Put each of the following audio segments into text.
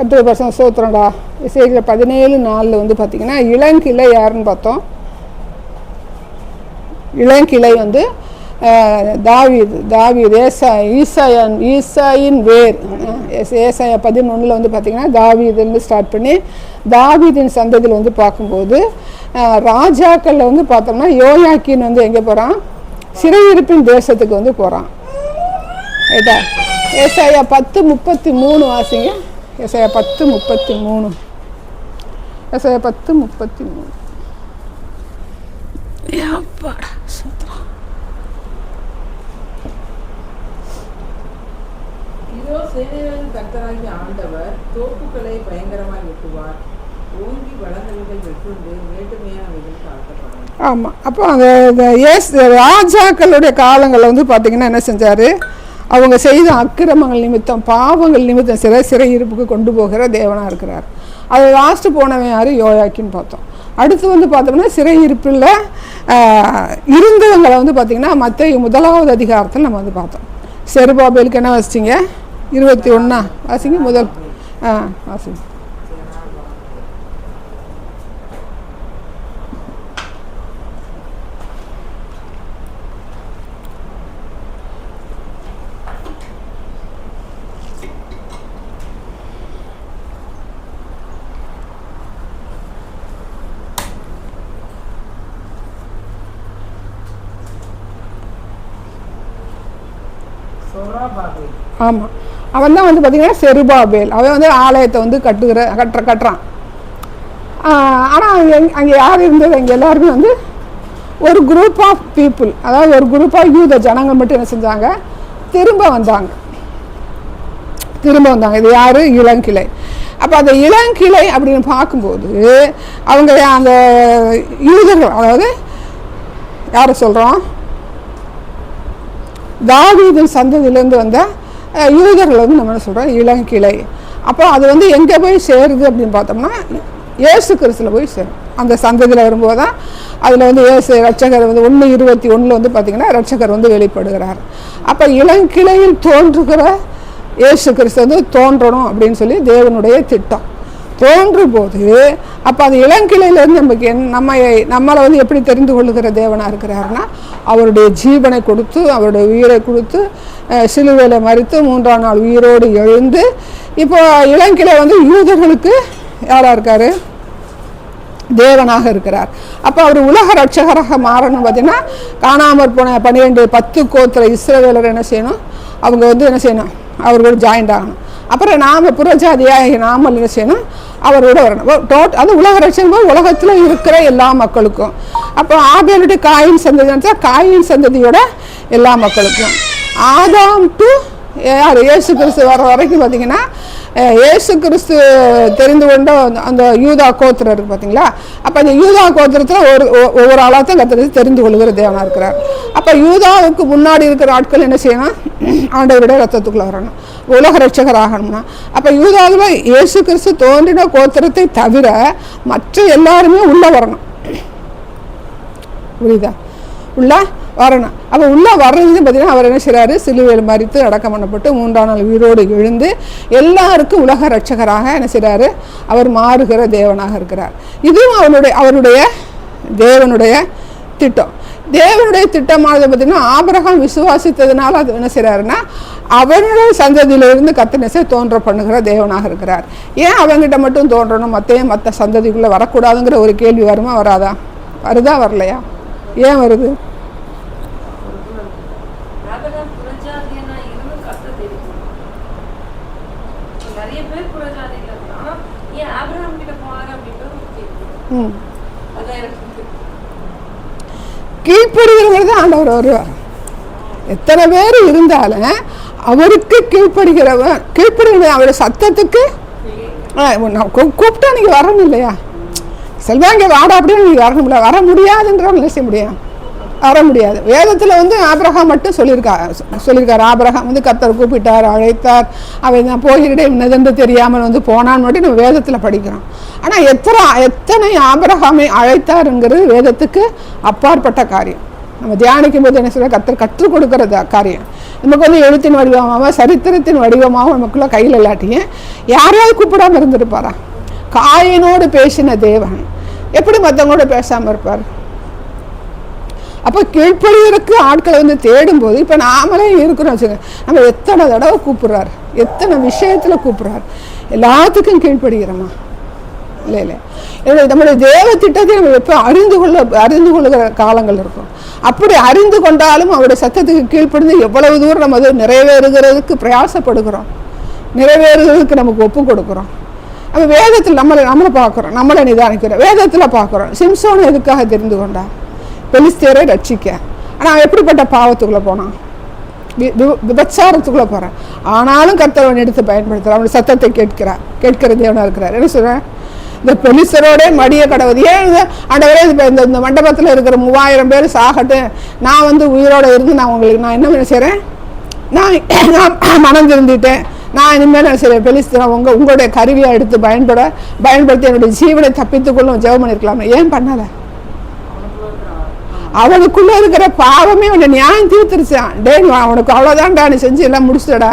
கர்த்தருடைய பரிசுத்த ஸ்தோத்திரம்டா. எசேக்கியேல் 17:4 வந்து பார்த்தீங்கன்னா இளங்கிளை யாருன்னு பார்த்தோம். இளங்கிளை வந்து தாவீது ஈசாயின் வேர். ஏசாயா 11 வந்து பார்த்தீங்கன்னா தாவீதுன்னு ஸ்டார்ட் பண்ணி தாவீதின் சந்ததியில் வந்து பார்க்கும்போது ராஜாக்களில் வந்து பார்த்தோம்னா யோயாக்கீன் வந்து எங்கே போகிறான்? சிறையிருப்பின் தேசத்துக்கு வந்து போகிறான். ரைட்டா? ஏசாயா 10:33 வாசிங்க. ஏசாயா 10:33. ஏசாயா 10:33. இதோ சேனைகளின் கர்த்தராகிய ஆண்டவர் தோப்புகளை பயங்கரமாய் வெட்டுவார், ஓங்கி வளர்ந்தவைகள் வெட்டுண்டு மேட்டுமையானவைகள் தாழ்த்தப்படும். ஆமாம். அப்போ அந்த ராஜாக்களுடைய காலங்களில் வந்து பார்த்தீங்கன்னா என்ன செஞ்சார்? அவங்க செய்த அக்கிரமங்கள் நிமித்தம் பாவங்கள் நிமித்தம் சிறையிருப்புக்கு கொண்டு போகிற தேவனாக இருக்கிறார். அது லாஸ்ட்டு போனவன் யார்? யோயாக்கின்னு பார்த்தோம். அடுத்து வந்து பார்த்தோம்னா சிறையிருப்பில் இருந்தவங்களை வந்து பார்த்திங்கன்னா மத்தேயு 1 அதிகாரத்தில் நம்ம வந்து பார்த்தோம். செருபாபேலுக்கு என்ன வாசிச்சிங்க? 21 வாசிங்க. முதல் வாசிங்க. ஆமாம், அவன் தான் வந்து பார்த்திங்கன்னா செருபாபேல். அவன் வந்து ஆலயத்தை வந்து கட்டுறான். ஆனால் அங்கே யார் இருந்தது? அங்கே எல்லாருமே வந்து ஒரு குரூப் ஆஃப் பீப்புள், அதாவது ஒரு குரூப் ஆஃப் யூத ஜனங்கள் மட்டும் என்ன செஞ்சாங்க? திரும்ப வந்தாங்க. இது யார்? இளங்கிளை. அப்போ அந்த இளங்கிளை அப்படின்னு பார்க்கும்போது அவங்க அந்த யூதர்கள், அதாவது யாரை சொல்கிறோம்? தாவீதின் சந்ததியிலேருந்து வந்த யூதர்கள் வந்து நம்ம என்ன சொல்கிறோம்? இளங்கிளை. அப்போ அது வந்து எங்கே போய் சேருது அப்படின்னு பார்த்தோம்னா இயேசு கிறிஸ்துவில் போய் சேரும். அந்த சந்ததியில் வரும்போது தான் அதில் வந்து இயேசு ரட்சகர் வந்து 1:21 வந்து பார்த்திங்கன்னா ரட்சகர் வந்து வெளிப்படுகிறார். அப்போ இளங்கிளையில் தோன்றுகிற இயேசு கிறிஸ்து வந்து தோன்றணும் அப்படின்னு சொல்லி தேவனுடைய திட்டம். தோன்றும் போது அப்போ அந்த இளங்கிளையிலேருந்து நமக்கு நம்மளை வந்து எப்படி தெரிந்து கொள்ளுகிற தேவனாக இருக்கிறாருன்னா அவருடைய ஜீவனை கொடுத்து அவருடைய உயிரை கொடுத்து சிலுவையில் மரித்து 3ஆம் நாள் உயிரோடு எழுந்து இப்போ இளங்கிளை வந்து யூதர்களுக்கு யாராக இருக்கார்? தேவனாக இருக்கிறார். அப்போ அவர் உலக ரட்சகராக மாறணும். பார்த்தீங்கன்னா காணாமற் போன 10 கோத்திர இஸ்ரவேலர் என்ன செய்யணும்? அவங்க வந்து என்ன செய்யணும்? அவர்களோட ஜாயிண்ட் ஆகணும். அப்புறம் நாம் புறஜாதியாக நாமல் என்ன செய்யணும்? அவரோட வரணும். அது உலக ரட்சகம் உலகத்தில் இருக்கிற எல்லா மக்களுக்கும். அப்போ ஆபேலுடைய காயின் சந்ததி காயின் சந்ததியோட எல்லா மக்களுக்கும். ஆதாம் டு யார்? இயேசு கிறிஸ்து வர வரைக்கும் பார்த்தீங்கன்னா இயேசு கிறிஸ்து தெரிந்து கொண்ட அந்த யூதா கோத்திரம் இருக்குது பார்த்தீங்களா? அப்போ அந்த யூதா கோத்திரத்தில் ஒவ்வொரு ஆளாக கர்த்தர் தெரிந்து கொள்கிற தேவனாக இருக்கிறார். அப்போ யூதாவுக்கு முன்னாடி இருக்கிற ஆட்கள் என்ன செய்யணும்? ஆண்டவருடைய ரத்தத்துக்குள்ளே வரணும், உலக ரட்சகர் ஆகணும்னா. அப்போ யூதாவில் இயேசு கிறிஸ்து தோன்றின கோத்திரத்தை தவிர மற்ற எல்லாருமே உள்ளே வரணும். புரியுதா? உள்ளே வரணும். அப்போ உள்ளே வர்றது பார்த்தீங்கன்னா அவர் என்ன செய்கிறாரு? சிலுவையில் மரித்து அடக்கம் பண்ணப்பட்டு 3ஆம் நாள் உயிரோடு எழுந்து எல்லாருக்கும் உலக ரட்சகராக என்ன செய்கிறாரு? அவர் மாறுகிற தேவனாக இருக்கிறார். இதுவும் அவருடைய தேவனுடைய திட்டம். தேவனுடைய திட்டமானது பார்த்திங்கன்னா ஆபிரகாம் விசுவாசித்ததுனால அது என்ன செய்கிறாருன்னா அவனுடைய சந்ததியிலிருந்து கர்த்தர் தோன்ற பண்ணுகிற தேவனாக இருக்கிறார். ஏன் அவங்ககிட்ட மட்டும் தோன்றணும், மற்ற சந்ததிக்குள்ளே வரக்கூடாதுங்கிற ஒரு கேள்வி வருமா? வராதா? வருதா? வரலையா? ஏன் வருது? கீழ்ப்படுகிறவங்க தான் ஆண்டவர் வருவார். எத்தனை பேர் இருந்தாலும் அவருக்கு கீழ்ப்படுகிற அவருடைய சத்தத்துக்கு கூப்பிட்டா நீங்கள் வரணும் இல்லையா? செல்வாங்க வாடா அப்படின்னு நீங்கள் வரணும் இல்லை, வர முடியாதுன்றவங்க செய்ய முடியும், வர முடியாது. வேதத்தில் வந்து ஆபிரகாம் மட்டும் சொல்லியிருக்காரு. ஆபிரகாம் வந்து கர்த்தர் கூப்பிட்டார், அழைத்தார், அவன் நான் போகிறேன் என்னதென்று தெரியாமல் வந்து போனான்னு மட்டும் நம்ம வேதத்தில் படிக்கிறோம். ஆனால் எத்தனை ஆபிரகாமை அழைத்தாருங்கிறது வேதத்துக்கு அப்பாற்பட்ட காரியம். நம்ம தியானிக்கும் போது என்ன சொல்ற? கர்த்தர் கற்றுக் கொடுக்கிற காரியம். நமக்கு வந்து எழுத்தின் வடிவமாகவும் சரித்திரத்தின் வடிவமாகவும் நமக்குள்ள கையில் இல்லாட்டியும் யாரையாவது கூப்பிடாமல் இருந்துருப்பாரா? காயினோடு பேசின தேவன் எப்படி மற்றவங்களோட பேசாமல் இருப்பார்? அப்போ கீழ்ப்படிவதற்கு ஆட்களை வந்து தேடும்போது இப்போ நாமளே இருக்கிறோம் வச்சுங்க, நம்ம எத்தனை தடவை கூப்பிட்றாரு, எத்தனை விஷயத்தில் கூப்பிட்றாரு, எல்லாத்துக்கும் கீழ்ப்படுகிறோமா? இல்லை இல்லை. நம்மளுடைய தேவ திட்டத்தை நம்ம எப்போ அறிந்து கொள்ளுகிற காலங்கள் இருக்கும். அப்படி அறிந்து கொண்டாலும் அவருடைய சத்தத்துக்கு கீழ்ப்படிந்து எவ்வளவு தூரம் நம்ம அதை நிறைவேறுகிறதுக்கு பிரயாசப்படுகிறோம், நிறைவேறுகிறதுக்கு நமக்கு ஒப்பு கொடுக்குறோம். நம்ம வேதத்தில் நம்மளை பார்க்குறோம், நம்மளை நிதானிக்கிறோம். வேதத்தில் பார்க்குறோம், சிம்சோன் எதுக்காக தெரிந்து கொண்டா? பெலிஸ்தியரை ரட்சிக்க. ஆனால் எப்படிப்பட்ட பாவத்துக்குள்ளே போனான்? விபச்சாரத்துக்குள்ளே போகிறான். ஆனாலும் கர்த்தர் எடுத்து பயன்படுத்துகிறார், அவனுடைய சத்தத்தை கேட்கிற தேவனாக இருக்கிறார். என்ன சொல்கிறேன்? இந்த பெலிஸ்தரோட மடிய கடவுள் ஏன் ஆண்டவரே இந்த மண்டபத்தில் இருக்கிற 3000 பேர் சாகட்டும், நான் வந்து உயிரோடு இருந்து நான் என்ன செய்கிறேன், நான் மனம் திருந்திட்டேன், நான் இனிமேல் என்ன செய்கிறேன், பெலிஸ்தரம் உங்களுடைய கருவியை எடுத்து பயன்படுத்தி என்னுடைய ஜீவனை தப்பித்துக்கொள்ளும் ஜெபம் பண்ணியிருக்கலாமே, ஏன் பண்ணலை? அவனுக்குள்ள இருக்கிற பாவமே அவனை நியாயம் தீர்த்துருச்சான். டே அவனுக்கு அவ்வளோதான்டா, நீ செஞ்சு எல்லாம் முடிச்சுடா,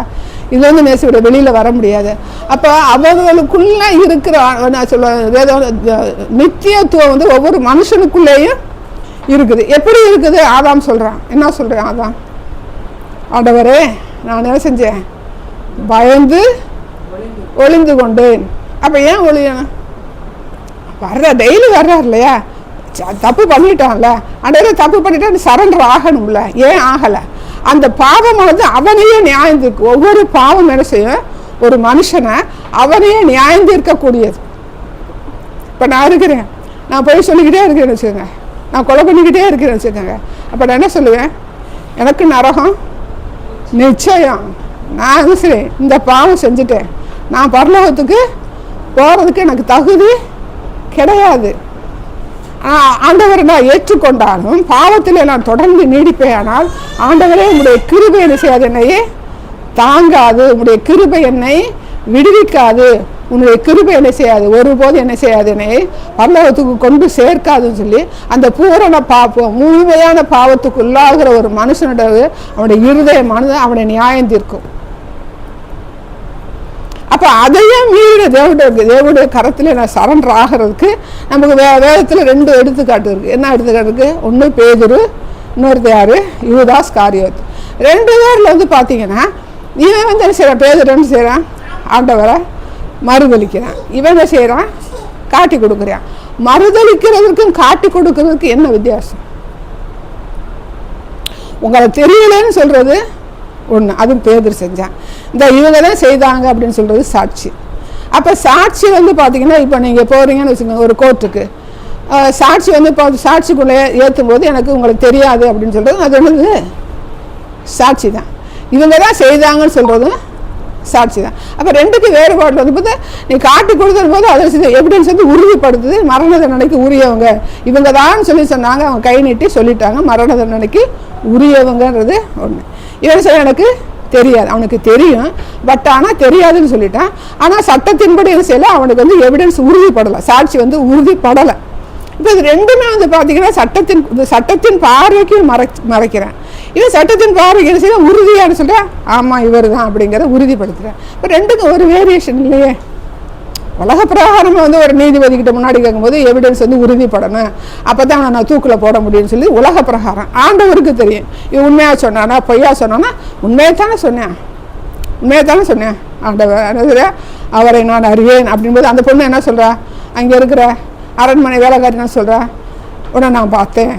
இது வந்து நேசோட வெளியில் வர முடியாது. அப்போ அவர்களுக்குள்ள இருக்கிற நான் சொல்ல நித்தியத்துவம் வந்து ஒவ்வொரு மனுஷனுக்குள்ளேயும் இருக்குது. எப்படி இருக்குது? ஆதாம் சொல்கிறான். என்ன சொல்கிறேன்? ஆதாம், ஆண்டவரே நான் என்ன செஞ்சேன்? பயந்து ஒளிந்து கொண்டேன். அப்போ ஏன் ஒளியணும்? டெய்லி வர்றார் இல்லையா, தப்பு பண்ணிட்டான்ல, ஆண்டவரே தப்பு பண்ணிட்டான், சரண்டர் ஆகணும்ல, ஏன் ஆகலை? அந்த பாவமானது அவனையே நியாயந்திருக்கு. ஒவ்வொரு பாவம் என்ன செய்யும்? ஒரு மனுஷனை அவனையே நியாயந்திருக்கக்கூடியது. இப்போ நான் இருக்கிறேன், நான் போய் சொல்லிக்கிட்டே இருக்கிறேன்னு வச்சுக்கோங்க, நான் கொலை பண்ணிக்கிட்டே இருக்கிறேன்னு வச்சுக்கோங்க, அப்போ நான் என்ன சொல்லுவேன்? எனக்கு நரகம் நிச்சயம். நான் என்ன சரி இந்த பாவம் செஞ்சுட்டேன், நான் பரலோகத்துக்கு போகிறதுக்கு எனக்கு தகுதி கிடையாது. ஆண்டவரை நான் ஏற்றுக்கொண்டாலும் பாவத்தில் நான் தொடர்ந்து நீடிப்பேன். ஆனால் ஆண்டவரே உங்களுடைய கிருபை என்ன செய்யாது, என்னையே தாங்காது, உங்களுடைய கிருபை என்னை விடுவிக்காது, உன்னுடைய கிருபை என்ன செய்யாது, ஒருபோது என்ன செய்யாது, என்னை பரலோகத்துக்கு கொண்டு சேர்க்காதுன்னு சொல்லி அந்த பூரண முழுமையான பாவத்துக்கு உள்ளாகிற ஒரு மனுஷனுடைய அவனுடைய இருதயமானது அவனை நியாயம் தீர்க்கும். அப்போ அதையும் மீறின தேவனுடைய கரத்தில் நான் சரண்டர் ஆகிறதுக்கு நமக்கு வேதத்தில் 2 எடுத்துக்காட்டு இருக்குது. என்ன எடுத்துக்காட்டு இருக்குது? ஒன்று பேதுரு, இன்னொருத்த யார்? யூதாஸ் காரியோத். 2 பேரில் வந்து பார்த்தீங்கன்னா இவன் வந்து என்ன செய்கிறான்? பேதுரு என்ன செய்கிறான்? ஆண்டவரை மறுதளிக்கிறான். இவன் என்ன செய்கிறான்? காட்டி கொடுக்குறான். மறுதளிக்கிறதுக்கும் காட்டி கொடுக்கறதுக்கு என்ன வித்தியாசம்? உங்களை தெரியலன்னு சொல்கிறது ஒன்று, அதுவும் பேதுரு செஞ்சான். இந்த இவங்க தான் செய்தாங்க அப்படின்னு சொல்கிறது சாட்சி. அப்போ சாட்சி வந்து பார்த்தீங்கன்னா இப்போ நீங்கள் போகிறீங்கன்னு வச்சுக்கோங்க ஒரு கோர்ட்டுக்கு, சாட்சி வந்து இப்போ சாட்சிக்குள்ளே ஏற்றும் போது எனக்கு உங்களுக்கு தெரியாது அப்படின்னு சொல்கிறது அது என்னது? சாட்சி தான். இவங்க தான் செய்தாங்கன்னு சொல்கிறதும் சாட்சி தான். அப்போ 2க்கு வேறுபாடு வந்து பார்த்தா நீ காட்டி கொடுத்துரும் போது அதை எவிடன்ஸ் வந்து உறுதிப்படுத்துது. மரண தண்டனைக்கு உரியவங்க இவங்க தான் சொல்லி சொன்னாங்க, அவங்க கை நீட்டி சொல்லிட்டாங்க மரண தண்டனைக்கு உரியவங்கன்றது ஒன்று. இவன் சொல்ல எனக்கு தெரியாது, அவனுக்கு தெரியும் பட் ஆனால் தெரியாதுன்னு சொல்லிட்டான். ஆனால் சட்டத்தின்படி என்ன செய்யலை, அவனுக்கு வந்து எவிடன்ஸ் உறுதிப்படலை, சாட்சி வந்து உறுதிப்படலை. இப்போ இது 2மே வந்து பார்த்தீங்கன்னா சட்டத்தின் பார்வைக்கு மறைக்கிறேன். இது சட்டத்தின் பார்வைக்கு என்ன செய்ய உறுதியானு சொல்கிறேன், ஆமாம் இவர் தான் அப்படிங்கிறத உறுதிப்படுத்துகிறேன். இப்போ 2க்கும் ஒரு வேரியேஷன் இல்லையே. உலக பிரகாரமாக வந்து ஒரு நீதிபதிக்கிட்ட முன்னாடி கேட்கும்போது எவிடன்ஸ் வந்து உறுதிப்படணும், அப்போ தான் நான் தூக்கில் போட முடியும்னு சொல்லி உலக பிரகாரம். ஆண்டவருக்கு தெரியும் இவன் உண்மையாக சொன்னானா பொய்யா சொன்னானா, உண்மையை தானே சொன்னேன் ஆண்டவர் அவரை நான் அறிவேன் அப்படின்போது அந்த பொண்ணு என்ன சொல்கிறா, அங்கே இருக்கிற அரண்மனை வேலைக்காரி என்ன சொல்கிறா, உடனே நான் பார்த்தேன்,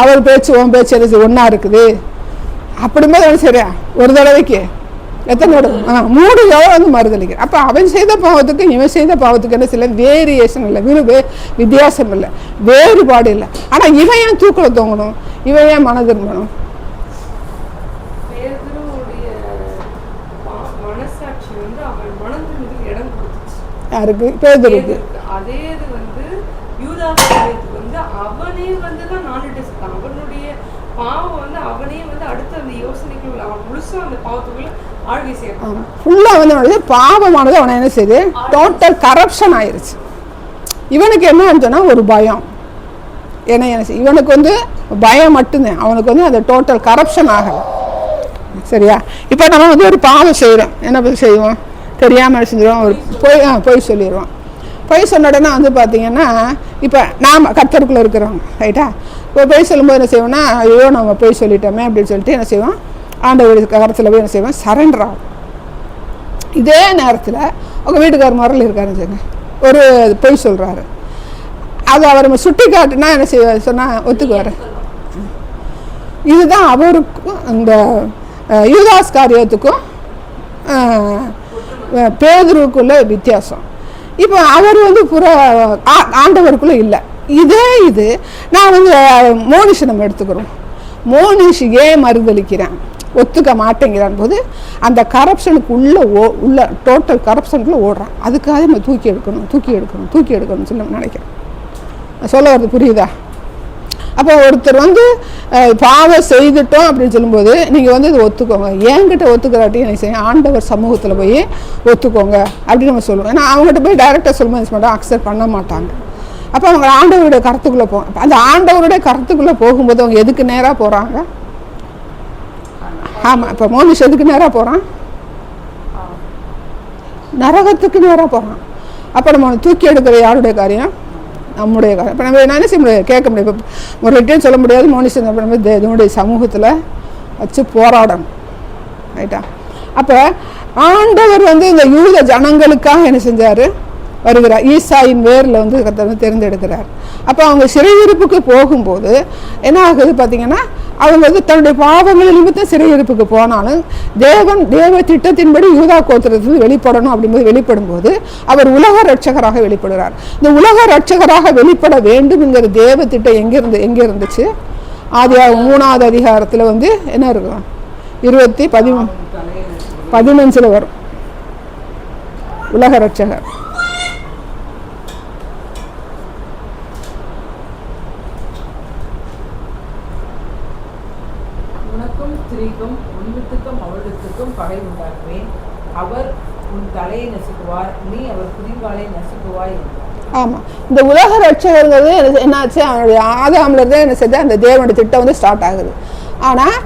அவர் பேச்சு உன் பேச்சு எது ஒன்றா இருக்குது அப்படிம்போது என்ன செய்கிறா, ஒரு தடவைக்கு எத்தனை தடவை 3 தடவை வந்து மறுதளிக்கிறேன். அப்போ அவன் செய்த பாவத்துக்கு இவன் செய்த பாவத்துக்கு என்ன செய்யல, வேரியேஷன் இல்லை, வித்தியாசம் இல்லை, வேறுபாடு இல்லை. ஆனால் இவன் ஏன் தூக்கில் தூங்கணும், இவன் ஏன் மன திரும்பணும்? யாருக்கு? பேதுருக்கு. அதே இது வந்து யூதாஸ்காரியத்துக்கு வந்து அவனே வந்து தான் அவனுடைய பாவம் வந்து அவனே வந்து அடுத்த அந்த யோசனைக்குள்ள அவன் முழுசா அந்த பாவத்துக்குள்ள ஆழ்வி சேர்ப்பான். ஃபுல்லா வந்து பாவமானது அவனை என்ன செய்யுது, டோட்டல் கரப்ஷன் ஆயிருச்சு. இவனுக்கு என்னன்னு சொன்னா ஒரு பயம், ஏன்னா இவனுக்கு வந்து பயம் மட்டும்தான், அவனுக்கு வந்து அந்த டோட்டல் கரப்ஷன் ஆகலை. சரியா? இப்போ நம்ம வந்து ஒரு பாவம் செய்கிறோம், என்ன செய்வோம்? தெரியாமல் செஞ்சிடுவோம், ஒரு பொய் சொல்லிடுவோம். பொய் சொன்ன உடனே வந்து பார்த்தீங்கன்னா இப்போ நாம் கர்த்தருக்குள்ளே இருக்கிறோம், ரைட்டா? இப்போ பொய் சொல்லும்போது என்ன செய்வோம்னா, ஐயோ நம்ம பொய் சொல்லிட்டோமே அப்படின்னு சொல்லிட்டு என்ன செய்வோம், ஆண்டவர் கரத்தில் போய் என்ன செய்வோம், சரண்டர் ஆகும். இதே நேரத்தில் உங்கள் வீட்டுக்காரர் முறையில் இருக்காருன்னு சொல்லுங்க, ஒரு பொய் சொல்கிறாரு, அது அவர் சுட்டி காட்டுனா என்ன செய்வ சொன்னால் ஒத்துக்குவார். இதுதான் அவருக்கும் இந்த யூதாஸ் காரியத்துக்கும் பேதுருவுக்குள்ள வித்தியாசம். இப்போ அவர் வந்து ஆண்டவருக்குள்ளே இல்லை. இது நான் வந்து மோனிஷை நம்ம எடுத்துக்கிறோம். மோனிஷ் ஏன் மறுதளிக்கிறேன், ஒத்துக்க மாட்டேங்கிறான் போது அந்த கரப்ஷனுக்கு உள்ள டோட்டல் கரப்ஷனுக்குள்ளே ஓடுறான். அதுக்காக நம்ம தூக்கி எடுக்கணும்னு சொல்லி நினைக்கிறேன். சொல்ல வருது புரியுதா? அப்போ ஒருத்தர் வந்து பாவம் செய்துட்டோம் அப்படின்னு சொல்லும்போது நீங்கள் வந்து இதை ஒத்துக்கோங்க, என்கிட்ட ஒத்துக்கிறாட்டி எனக்கு செய்ய ஆண்டவர் சமூகத்தில் போய் ஒத்துக்கோங்க அப்படின்னு நம்ம சொல்லுவோம். ஏன்னா அவங்ககிட்ட போய் டைரெக்டாக சொல்லும்போது அக்செப்ட் பண்ண மாட்டாங்க. அப்போ அவங்க ஆண்டவருடைய கருத்துக்குள்ளே போவாங்க. அந்த ஆண்டவருடைய கருத்துக்குள்ளே போகும்போது அவங்க எதுக்கு நேராக போகிறாங்க? ஆமாம், இப்போ மோனிஷ் எதுக்கு நேராக போகிறான்? நரகத்துக்கு நேராக போகிறான். அப்போ நம்ம தூக்கி எடுக்கிற யாருடைய காரியம்? நம்முடைய காரியம். இப்போ நம்ம என்ன செய்ய முடியாது, கேட்க முடியாது. இப்போ ஒரு ரிட்டையும் சொல்ல முடியாது, மோனிஷ் நம்ம இதனுடைய சமூகத்தில் வச்சு போராடணும், ரைட்டா? அப்போ ஆண்டவர் வந்து இந்த யூத ஜனங்களுக்காக என்ன செஞ்சார், வருகிறார். ஈசாயின் வேரில் வந்து கர்த்தர் தேர்ந்தெடுக்கிறார். அப்போ அவங்க சிறையிருப்புக்கு போகும்போது என்ன ஆகுது பார்த்தீங்கன்னா, அவங்க வந்து தன்னுடைய பாவங்கள் நிமித்தம் சிறையிருப்புக்கு போனாலும் தேவ திட்டத்தின்படி யூதா கோத்திரத்தில் வெளிப்படணும் அப்படிங்கும்போது வெளிப்படும் போது அவர் உலக ரட்சகராக வெளிப்படுகிறார். இந்த உலக ரட்சகராக வெளிப்பட வேண்டும் என்கிற தேவ திட்டம் எங்கே இருந்துச்சு? ஆதியாகமம் 3வது அதிகாரத்தில் வந்து என்ன இருக்கும், 20:15 வரும். உலக ரட்சகர் ஸ்திரீக்கும் உன்வித்துக்கும் அவளுக்கும் பகை உண்டாக்குவேன், அவர் உன் தலையை நசுக்குவார், நீ அவர் குதிகாலை நசுக்குவாய் என்றார். ஆமாம், இந்த உலக ரட்சகங்கிறது என்னாச்சு, அவனுடைய ஆதாமில் இருந்தே என்ன செய்ய அந்த தேவனுடைய திட்டம் வந்து ஸ்டார்ட் ஆகுது. ஆனால்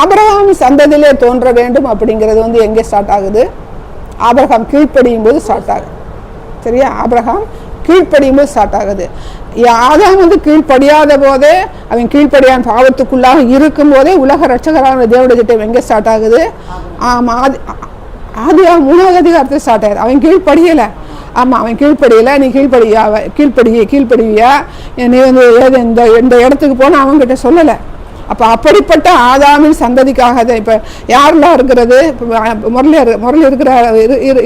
ஆபிரகாம் சந்ததியிலே தோன்ற வேண்டும் அப்படிங்கிறது வந்து எங்கே ஸ்டார்ட் ஆகுது? ஆபிரகாம் கீழ்ப்படியும் போது ஸ்டார்ட் ஆகுது. சரியா? ஆபிரகாம் கீழ்ப்படியும் போது ஸ்டார்ட் ஆகுது. ஆதாம் வந்து கீழ்ப்படியாத போதே, அவன் கீழ்ப்படியான பாவத்துக்குள்ளாக இருக்கும் போதே உலக ரட்சகரான தேவனுடைய திட்டம் எங்கே ஸ்டார்ட் ஆகுது? ஆமாம், ஆதியாகமம் 3வது அதிகாரத்தில் ஸ்டார்ட் ஆகுது. அவன் கீழ்ப்படியலை. ஆமாம், அவன் கீழ்ப்படியலை. நீ கீழ்ப்படிவியா, நீ வந்து இந்த இடத்துக்கு போனால் அவங்ககிட்ட சொல்லலை. அப்போ அப்படிப்பட்ட ஆதாமின் சந்ததிக்காக தான் இப்போ யாரெல்லாம் இருக்கிறது? இப்போ முரளி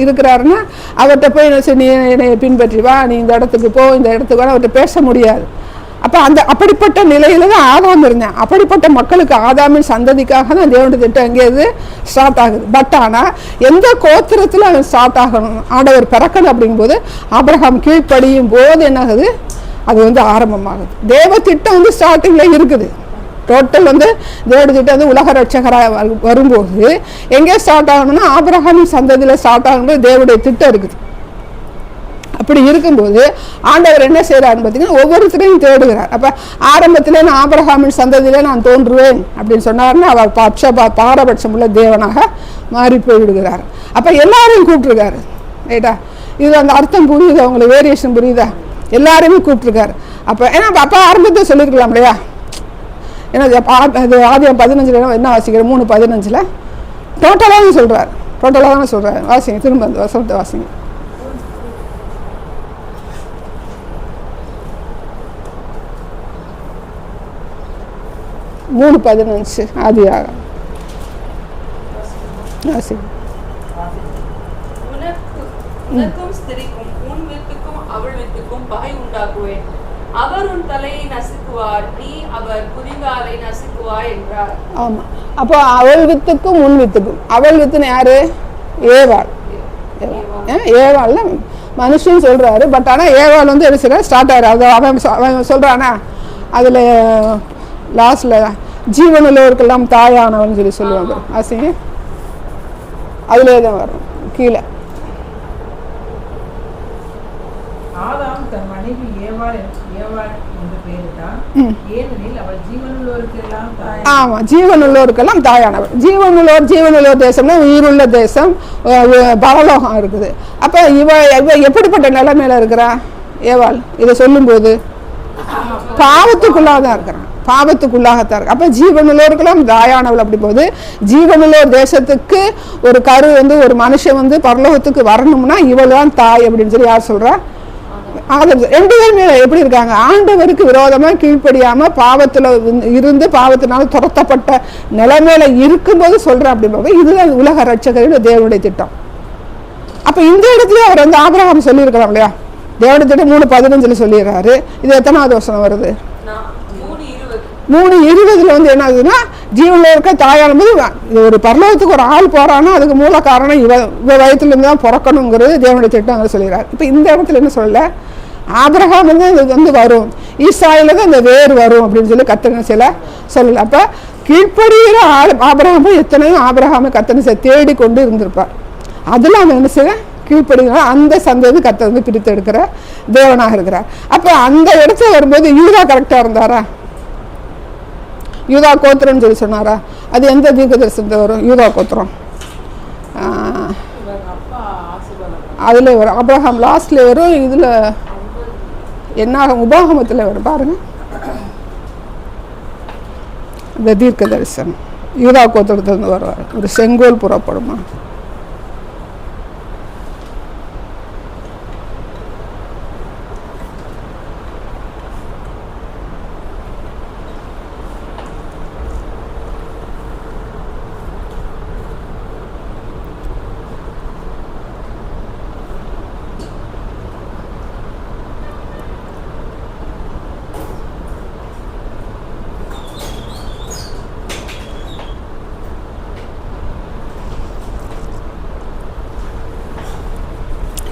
இருக்கிறாருன்னா அவர்கிட்ட போய் நீ என்னை பின்பற்றி வா, நீ இந்த இடத்துக்கு போ, இந்த இடத்துக்கு வா, அவர்கிட்ட பேச முடியாது. அப்போ அப்படிப்பட்ட நிலையில தான் ஆதாம் இருந்தேன். அப்படிப்பட்ட மக்களுக்கு ஆதாமின் சந்ததிக்காக தான் தேவனுடைய திட்டம் எங்கேயாது ஸ்டார்ட் ஆகுது. பட் ஆனால் எந்த கோத்திரத்தில் அவன் ஸ்டார்ட் ஆகணும், ஆண்டவர் பிறக்கணும் அப்படிங்கும்போது ஆபிரகாம் கீழ்ப்படியும் போது என்ன ஆகுது, அது வந்து ஆரம்பமாகுது. தேவ திட்டம் வந்து ஸ்டார்டிங்கில் இருக்குது. டோட்டல் வந்து தேவனுடைய திட்டம் வந்து உலக ரட்சகராக வரும்போது எங்கே ஸ்டார்ட் ஆகணும்னா ஆபிரகாமின் சந்ததியில் ஸ்டார்ட் ஆகும்போது தேவனுடைய திட்டம் இருக்குது. அப்படி இருக்கும்போது ஆண்டவர் என்ன செய்கிறாருன்னு பார்த்தீங்கன்னா ஒவ்வொருத்தரையும் தேடுகிறார். அப்போ ஆரம்பத்தில் நான் ஆபிரகாமின் சந்ததியில் நான் தோன்றுவேன் அப்படின்னு சொன்னார்னா அவர் பாரபட்சம் உள்ள தேவனாக மாறி போய்விடுகிறார். அப்போ எல்லாரையும் கூப்பிட்டுருக்காரு, ரைட்டா? இது அந்த அர்த்தம் புரியுதா உங்களுக்கு? வேரியேஷன் புரியுதா? எல்லாரையுமே கூப்பிட்டுருக்காரு. அப்போ ஏன்னா அப்போ ஆரம்பத்தை சொல்லியிருக்கலாம் இல்லையா? ஏன்னா அது ஆதியாகமம் 15 என்ன வாசிக்கிறேன், 3:15 டோட்டலாக தான் சொல்கிறார். வாசிங்க, திரும்ப அந்த வசனத்தை வாசிங்க. 3:15 ஆதியாகமம். உனக்கும் ஸ்திரீக்கும் உன் வித்துக்கும் அவள் வித்துக்கும் பகை உண்டாக்குவேன், அவர் உன் தலையை நசுக்குவார், நீ அவர் குதிகாலை நசுக்குவாய் என்றார். ஆமா, அப்போ அவள் வித்துக்கும் உன் வித்துக்கும், அவள் வித்துன்னு யாரு? ஏவாள். ஏவாள்ல மனுஷன் சொல்றாரு. பட் ஆனால் ஏவாள் வந்து என்ன செய்யற ஸ்டார்ட் ஆகிற அது அவன் சொல்றானா, அதில் லாஸ்ட்ல ஜீவனுள்ளவருக்கெல்லாம் தாயானவன் சொல்லி சொல்லுவாங்க. ஆசைங்க அதிலே தான் வரும் கீழே. ஆதாம் தன் மனைவி ஏவாள் என்று பெயரிட்டான். ஏனெனில் அவள் ஜீவனுள்ளோருக்கெல்லாம் தாய். ஆமாம், ஜீவனுள்ளோருக்கெல்லாம் தாயானவர். ஜீவனுள்ளோர் தேசம்னா உயிருள்ள தேசம், பரலோகம் இருக்குது. அப்போ இவ எப்படிப்பட்ட நிலைமையில இருக்கிறா ஏவாள்? இதை சொல்லும்போது பாவத்துக்குள்ளாக தான் இருக்கிறான், பாவத்துக்குள்ளாகத்தான் இருக்கு. அப்போ ஜீவனுள்ளோருக்கெல்லாம் தாயானவள். அப்படி போது ஜீவனுள்ளோர் தேசத்துக்கு ஒரு கரு ஒரு மனுஷன் பரலோகத்துக்கு வரணும்னா இவள் தான் தாய் அப்படின்னு சொல்லி யார் சொல்றா? ரெண்டு பேருமே எப்படி இருக்காங்க? ஆண்டவருக்கு விரோதமா கீழ்ப்படியாம பாவத்துல இருந்து பாவத்தினால துரத்தப்பட்ட நிலைமையில இருக்கும்போது சொல்றேன். அப்படி இதுதான் உலக ரட்சகரின் தேவனுடைய திட்டம். அப்ப இந்த இடத்துல அவர் ஆபிரகாம் சொல்லியிருக்கலாம் இல்லையா? தேவனுடைய திட்டம் 3:15 சொல்லிடுறாரு. இது எத்தனாவது வசனம் வருது? 3:20 என்ன ஆகுதுன்னா, ஜீவனில் இருக்க தாயானது ஒரு பரலோகத்துக்கு ஒரு ஆள் போறான்னா அதுக்கு மூல காரணம் இவ வயத்துல இருந்து தான் பிறக்கணுங்கிறது தேவனுடைய திட்டம் சொல்லிடுறாரு. இப்போ இந்த இடத்துல என்ன சொல்லல, ஆபிரகாம் இது வரும், ஈசாயில தான் இந்த வேர் வரும் அப்படின்னு சொல்லி கத்தனை சில சொல்லல. அப்ப கீழ்ப்படுகிற ஆபிரகாம் போய் எத்தனையோ ஆபிரகாமை கத்தனை தேடி கொண்டு இருந்திருப்பார். அதுல அவன் என்ன செய்ய கீழ்ப்படுகிற அந்த சந்ததி கத்தை பிரித்து எடுக்கிற தேவனாக இருக்கிறார். அப்ப அந்த இடத்துல வரும்போது யூதா கரெக்டா இருந்தாரா? யூதா கோத்திரம்னு சொல்லி சொன்னாரா? அது எந்த தீர்க்க தரிசனத்தை வரும்? யூதா கோத்திரம் அதுல வரும். ஆபிரகாம் லாஸ்ட்ல வரும். இதுல என்ன உபாகமத்துல வரும் பாருங்க, இந்த தீர்க்க தரிசனம் யூதா கோத்திரத்திலிருந்து வருவார். ஒரு செங்கோல் புறப்படுமா?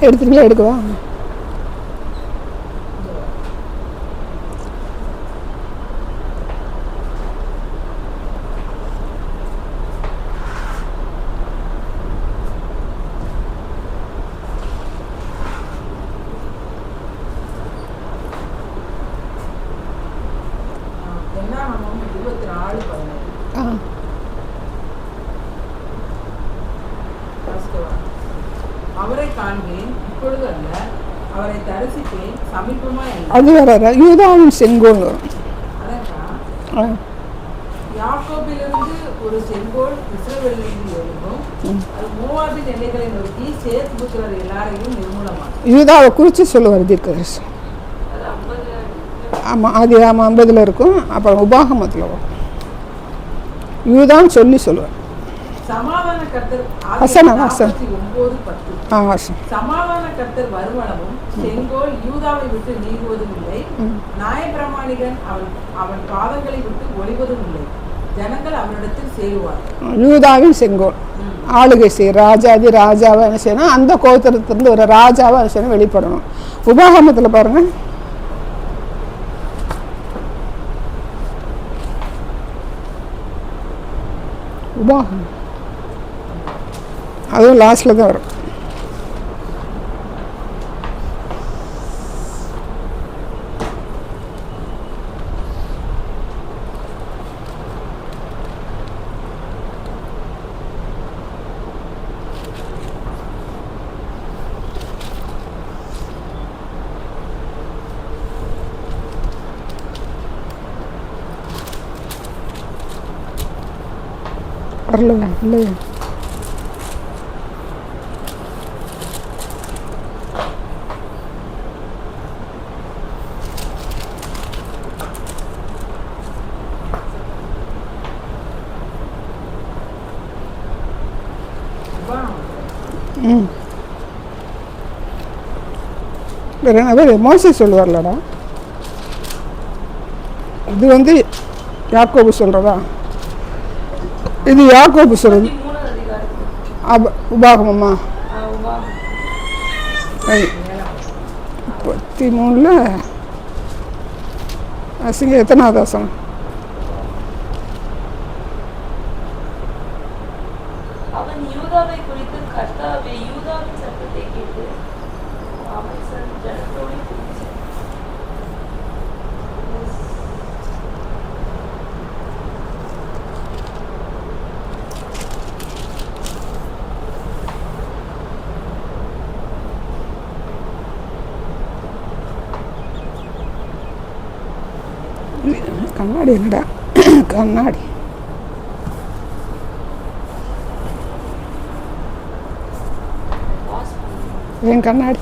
எடுத்துங்களா? எடுக்கவா? என்னாகமம் 24:18. அவரை காண்பேன், இப்பொழுது அல்ல, அவரை தரிசிப்பேன், சமீபமாய் அல்ல. அது வர யூதாவின் செங்கோல் வரும். அதான் யாக்கோபிலிருந்து ஒரு செங்கோல் இஸ்ரவேலிலிருந்து எழும்பும், அது மோவாபின் எல்லைகளை நோக்கி சேத் புத்திரர் எல்லாரையும் நிர்மூலமாக்கும். யூதாவை குறித்து சொல்லுவார் தீர்க்கதரிசனம். ஆமாம், அது 50 இருக்கும். அப்புறம் உபாகமத்தில் வரும். யூதான் சொல்லி சொல்லுவார். சமாதான கர்த்தர் வசனம் 49:10. சமாதான கர்த்தர் வருவனவும் செங்கோல் யூதாவை விட்டு நீங்குவதும் இல்லை, நியாயப்பிரமாணிகன் அவன் பாதங்களை விட்டு ஒளிவதும் இல்லை, ஜனங்கள் அவரிடத்தில் சேருவார். யூதாவின் செங்கோல் ஆளுகை செய்ய ராஜாதி ராஜாவை என்ன செய்யணும்? அந்த கோத்திரத்திலிருந்து ஒரு ராஜாவை என்ன செய்யணும்? வெளிப்படணும். உபாகமத்தில் பாருங்க, உபாகம் அதுவும் லாஸ்ட்ல தான் வரும். வரலையா? இல்லையா? மோசே சொல்லுவார்லடா, இது யாக்கோபு சொல்றதா? இது யாக்கோபு சொல்றது. உபாகமம்மா 33 அசிங்க எத்தனாவது வசனம்? கண்ணாடி என்னடா கண்ணாடி என் கண்ணாடி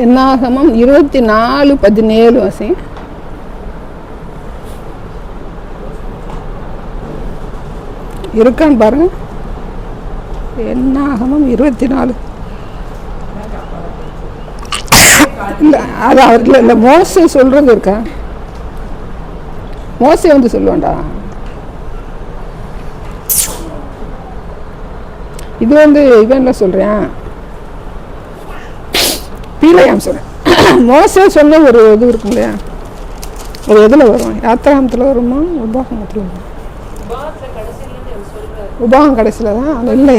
என்னாகமம் 24:17 வாசி. இருக்கான்னு பாருங்க. என்னாகமம் 24 இல்லை, அது அவர்ல இல்லை, மோசே சொல்றது இருக்கா? மோசே வந்து சொல்லுவான்டா. இது வந்து இவன்ல சொல்றேன், பீலையாம் சொல்றேன். மோசே சொன்ன ஒரு இது இருக்கும் இல்லையா, ஒரு எதில் வரும்? யாத்திராமத்தில் வருமா உபாகமத்தில் வரும்? உபாகம் கடைசியில் தான். அது இல்லை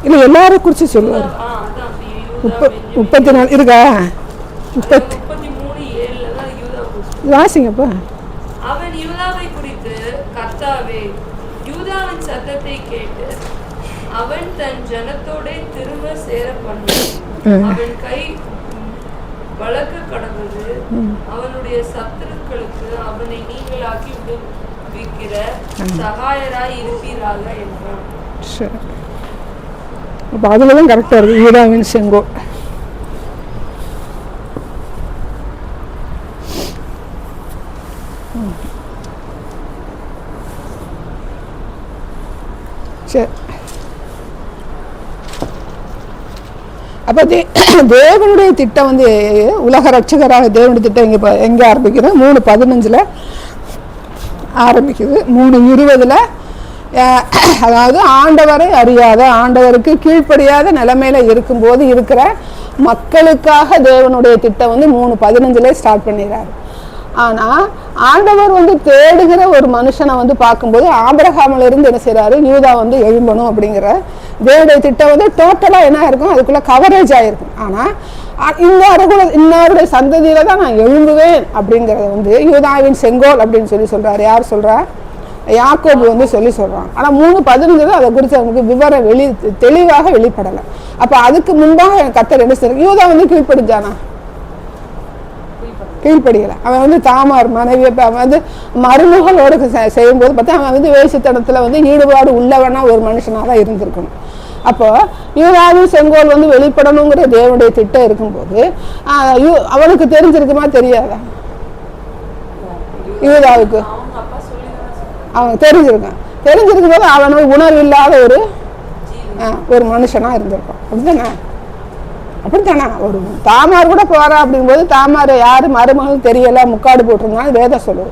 இல்லை, எல்லாரும் குறித்து சொல்லுவார். 34 இருக்கா? 30 வாசிங்கப்பா. அவன் யூதாவை குறித்து, கர்த்தாவே யூதாவின் சத்தத்தை கேட்டு அவன் தன் ஜனத்தோட திரும்ப சேர பண்ண அவன் கை வழக்கு கடந்தது. அவனுடைய சத்துருக்களுக்கு அவனை நீங்களாக்கி விடுவிக்கிற சகாயராய் இருப்பீராக என்றான். சரி, அப்போ அதில் தான் கரெக்டாக இருக்குது. யூதாவின் செங்கோல். சரி, அப்போ தேவனுடைய திட்டம் வந்து உலக ரட்சகராக தேவனுடைய திட்டம் எங்கே ஆரம்பிக்குது? 3:15 ஆரம்பிக்குது. 3:20 அதாவது ஆண்டவரை அறியாத, ஆண்டவருக்கு கீழ்ப்படியாத நிலைமையில இருக்கும்போது இருக்கிற மக்களுக்காக தேவனுடைய திட்டம் வந்து 3:15 ஸ்டார்ட் பண்ணிடுறாரு. ஆனால் ஆண்டவர் வந்து தேடுகிற ஒரு மனுஷனை வந்து பார்க்கும்போது ஆபிரகாமில் இருந்து என்ன செய்கிறாரு? யூதா வந்து எழும்பணும் அப்படிங்கிற தேவனுடைய திட்டம் வந்து டோட்டலாக என்ன இருக்கும்? அதுக்குள்ளே கவரேஜ் ஆகிருக்கும். ஆனால் இன்னாருடைய சந்ததியில தான் நான் எழும்புவேன் அப்படிங்கிறத வந்து யூதாவின் செங்கோல் அப்படின்னு சொல்கிறாரு. யார் சொல்கிறா? யாக்கோபு வந்து சொல்கிறாங்க. ஆனால் 3:15 அதை குறித்து அவங்களுக்கு விவரம் தெளிவாக வெளிப்படலை. அப்போ அதுக்கு முன்பாக கர்த்தர் என்ன செய்யறாரு? யூதா வந்து கீழ்ப்படிஞ்சானா? கீழ்ப்படியலை. அவன் வந்து தாமார் மனைவியை வந்து மருமகளோடு செய்யும்போது பார்த்தா அவன் வந்து வேசித்தனத்தில் வந்து ஈடுபாடு உள்ளவனா ஒரு மனுஷனாக தான் இருந்திருக்கணும். அப்போ யூதாவின் செங்கோல் வந்து வெளிப்படணுங்கிற தேவனுடைய திட்டம் இருக்கும்போது அவனுக்கு தெரிஞ்சிருக்குமா தெரியாதா? யூதாவுக்கு அவன் தெரிஞ்சிருக்கும் போது அவனுக்கு உணர்வு இல்லாத ஒரு மனுஷனா இருந்திருப்பான். அப்படித்தானே? ஒரு தாமார் கூட போறா அப்படிங்கும்போது தாமார் யாரு மருமகள் தெரியல, முக்காடு போட்டிருந்தாலும் வேதம் சொல்லுது.